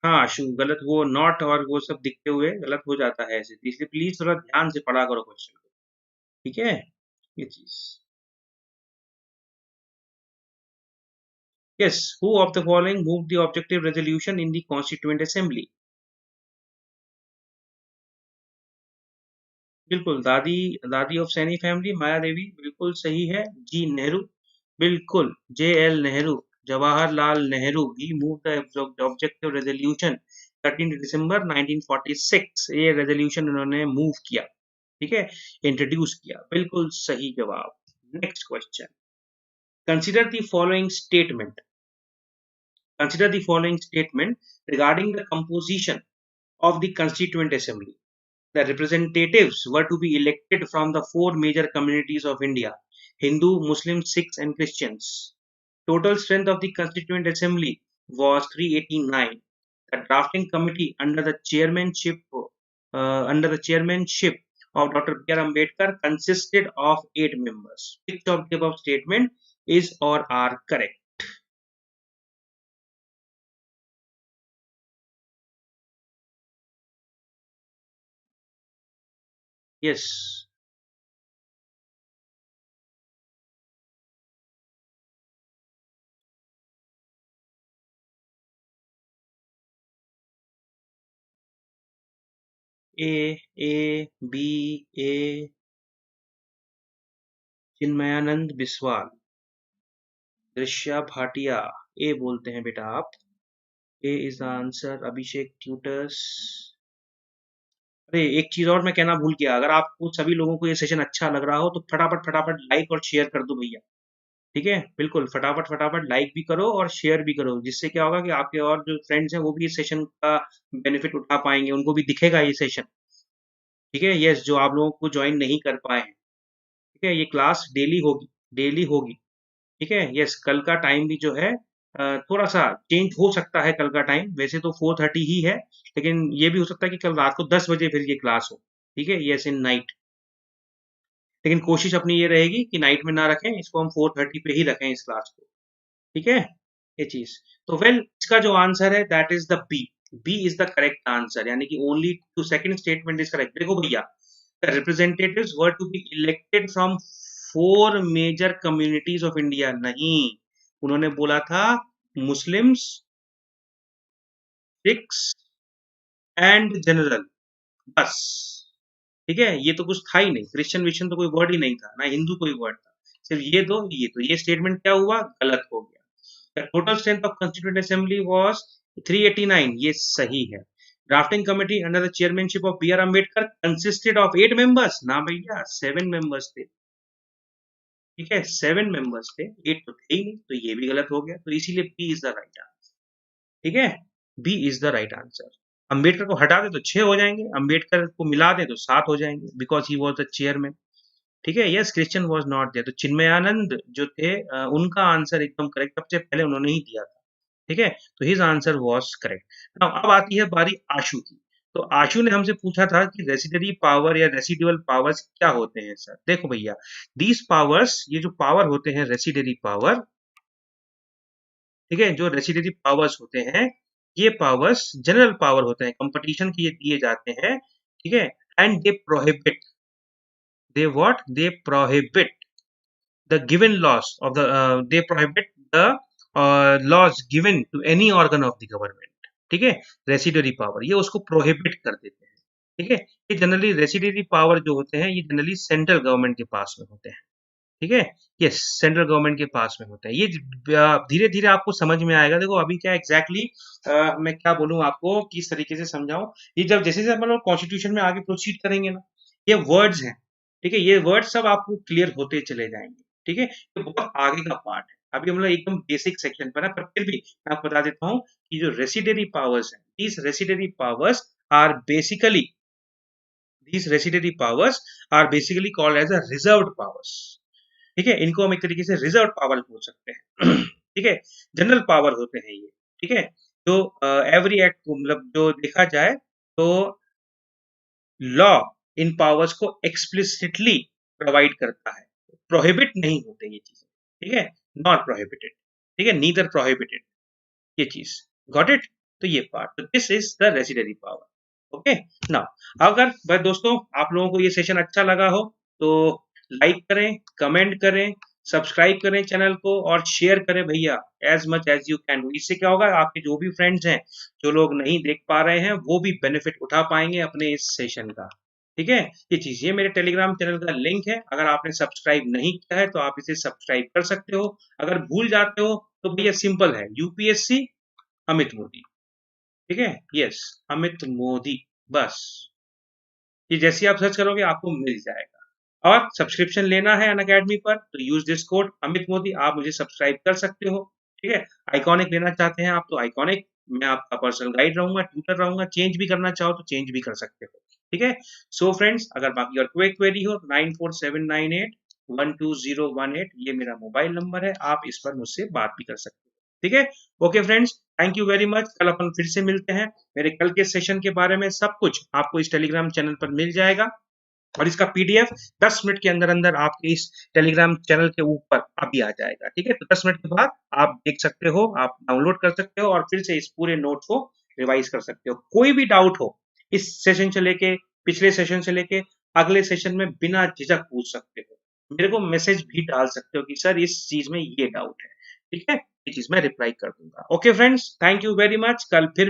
हाँ, शु गलत, वो नॉट और वो सब दिखते हुए गलत हो जाता है ऐसे, तो इसलिए प्लीज थोड़ा ध्यान से पढ़ा करो क्वेश्चन को। ठीक है, ये चीज। Yes, who of the following moved the objective resolution in the Constituent Assembly? बिल्कुल, दादी, दादी ऑफ सैनी फैमिली, माया देवी, बिल्कुल सही है। जी नेहरू, बिल्कुल, J L Nehru, Jawaharlal Nehru he move the objective resolution 13 दिसंबर 1946। ये रेजोल्यूशन उन्होंने मूव किया। ठीक है, इंट्रोड्यूस किया, बिल्कुल सही जवाब। Next question, consider the following statement, consider the following statement regarding the composition of the Constituent Assembly. The representatives were to be elected from the four major communities of India: Hindu, Muslim, Sikhs, and Christians. Total strength of the Constituent Assembly was 389. The drafting committee under the chairmanship of Dr. B. R. Ambedkar consisted of 8 members. Which of the above statement is or are correct? Yes. A B A Chinmayanand Biswal, Drishya Bhatia, A बोलते हैं बेटा आप। A is the answer. Abhishek tutors. अरे एक चीज और मैं कहना भूल गया, अगर आपको सभी लोगों को ये सेशन अच्छा लग रहा हो तो फटाफट फटाफट लाइक और शेयर कर दो भैया। ठीक है, बिल्कुल फटाफट फटाफट लाइक भी करो और शेयर भी करो, जिससे क्या होगा कि आपके और जो फ्रेंड्स हैं वो भी इस सेशन का बेनिफिट उठा पाएंगे, उनको भी दिखेगा ये सेशन। ठीक है, यस, जो आप लोगों को ज्वाइन नहीं कर पाए हैं। ठीक है, ये क्लास डेली होगी, डेली होगी। ठीक है, यस, कल का टाइम भी जो है थोड़ा सा चेंज हो सकता है। कल का टाइम वैसे तो 4:30 ही है, लेकिन ये भी हो सकता है कि कल रात को 10 बजे फिर ये क्लास हो। ठीक है, यस, इन नाइट। लेकिन कोशिश अपनी ये रहेगी कि नाइट में ना रखें इसको, हम 4:30 पे ही रखें इस क्लास को। ठीक है, ये चीज। तो वेल, इसका जो आंसर है that is the B. B is the correct answer, यानी कि only two second statement is correct. देखो भैया, the representatives were to be elected from 4 major communities of India, नहीं, उन्होंने बोला था मुस्लिम्स, सिक्स एंड जनरल, बस। ठीक है, ये तो कुछ था ही नहीं, क्रिश्चियन विश्चन तो कोई वर्ड ही नहीं था, ना हिंदू कोई वर्ड था, सिर्फ ये दो, ये तो ये स्टेटमेंट क्या हुआ? गलत हो गया। The total strength of constituent assembly was 389, ये सही है। Drafting committee under the chairmanship of B R Ambedkar consisted of 8 members, ना भैया 7 मेंबर्स थे। ठीक है, 7 मेंबर्स थे, 8 तो थे ही नहीं, तो ये भी गलत हो गया, तो इसीलिए B is the right answer. ठीक है, B is the right answer. Ambedkar को हटा दे तो 6 हो जाएंगे, अंबेडकर को मिला दे तो 7 हो जाएंगे, because he was the chairman. ठीक है, yes, Christian was not there, तो चिन्मयानंद जो थे उनका आंसर एकदम करेक्ट, सबसे पहले उन्होंने ही दिया था। ठीक है, तो हिज आंसर वॉज करेक्ट। अब आती है बारी आशु की। तो आशु ने हमसे पूछा था कि रेसिडरी पावर या रेसिडुअल पावर्स क्या होते हैं सर। देखो भैया, दीज पावर्स, ये जो पावर होते हैं रेसिडरी पावर, ठीक है, जो रेसिडेंटी पावर्स होते हैं, ये पावर्स जनरल पावर होते हैं, कंपटीशन के लिए दिए जाते हैं, ठीक है, and they prohibit the given laws of they prohibit the laws given to any organ of the government, ठीक है, रेसिडरी पावर ये उसको प्रोहिबिट कर देते हैं, ठीक है, ये जनरली रेसिडरी पावर जो होते हैं ये जनरली सेंट्रल गवर्नमेंट के पास में होते हैं, ठीक है, ये सेंट्रल गवर्नमेंट के पास में होता है, ये धीरे धीरे आपको समझ में आएगा। देखो अभी क्या एग्जैक्टली मैं क्या बोलूं आपको, किस तरीके से समझाऊं, ये जब जैसे जैसे अपन लोग कॉन्स्टिट्यूशन में आगे प्रोसीड करेंगे ना, ये वर्ड्स हैं, ठीक है, ये वर्ड्स सब आपको क्लियर होते चले जाएंगे, ठीक है, ये बहुत आगे का पार्ट है, अभी हम लोग एकदम बेसिक सेक्शन पर है, पर फिर भी मैं आपको बता देता हूँ कि जो रेसिडरी पावर्स है, these residuary powers are basically called as a reserved powers, ठीक है, इनको हम एक तरीके से रिजर्व पावर बोल सकते हैं ठीक है, जनरल पावर होते हैं ये, ठीक है, तो एवरी एक्ट मतलब जो देखा जाए तो लॉ इन पावर्स को एक्सप्लिसिटली प्रोवाइड करता है, प्रोहिबिट नहीं होते ये चीजें, ठीक है, नॉट प्रोहिबिटेड, ठीक है, नीदर प्रोहिबिटेड, ये चीज गॉट इट, तो ये पार्ट, तो this is the residuary power, okay. Now अगर भाई दोस्तों आप लोगों को ये सेशन अच्छा लगा हो तो लाइक करें, कमेंट करें, सब्सक्राइब करें चैनल को और शेयर करें भैया as much as you can. इससे क्या होगा, आपके जो भी फ्रेंड्स हैं जो लोग नहीं देख पा रहे हैं वो भी बेनिफिट उठा पाएंगे अपने इस सेशन का, ठीक है, ये चीज, ये मेरे टेलीग्राम चैनल का लिंक है, अगर आपने सब्सक्राइब नहीं किया है तो आप इसे सब्सक्राइब कर सकते हो, अगर भूल जाते हो तो भैया सिंपल है, यूपीएससी अमित मोदी, ठीक है, यस अमित मोदी, बस ये जैसे आप सर्च करोगे आपको मिल जाएगा, और सब्सक्रिप्शन लेना है अनअकैडमी पर तो use this code Amit Modi, आप मुझे सब्सक्राइब कर सकते हो, ठीक है, आइकॉनिक लेना चाहते हैं आप तो आइकॉनिक, मैं आपका पर्सनल गाइड रहूंगा, ट्यूटर रहूंगा, चेंज भी करना चाहो तो चेंज भी कर सकते हो, ठीक है। सो फ्रेंड्स अगर बाकी और कोई क्वेरी हो तो 9479812018 ये मेरा मोबाइल नंबर है, आप इस पर मुझसे बात भी कर सकते हो, ठीक है। Okay friends, thank you very much, कल अपन फिर से मिलते हैं, मेरे कल के सेशन के बारे में सब कुछ आपको इस टेलीग्राम चैनल पर मिल जाएगा, और इसका पीडीएफ 10 मिनट के अंदर अंदर आपके इस टेलीग्राम चैनल के ऊपर अभी आ जाएगा, ठीक है, तो 10 मिनट के बाद आप देख सकते हो, आप डाउनलोड कर सकते हो और फिर से इस पूरे नोट को रिवाइज कर सकते हो, कोई भी डाउट हो इस सेशन से लेके, पिछले सेशन से लेके अगले सेशन में बिना झिझक पूछ सकते हो, मेरे को मैसेज भी डाल सकते हो कि सर इस चीज में ये डाउट है, ठीक है, ये चीज मैं रिप्लाई कर दूंगा। Okay friends, thank you very much, कल फिर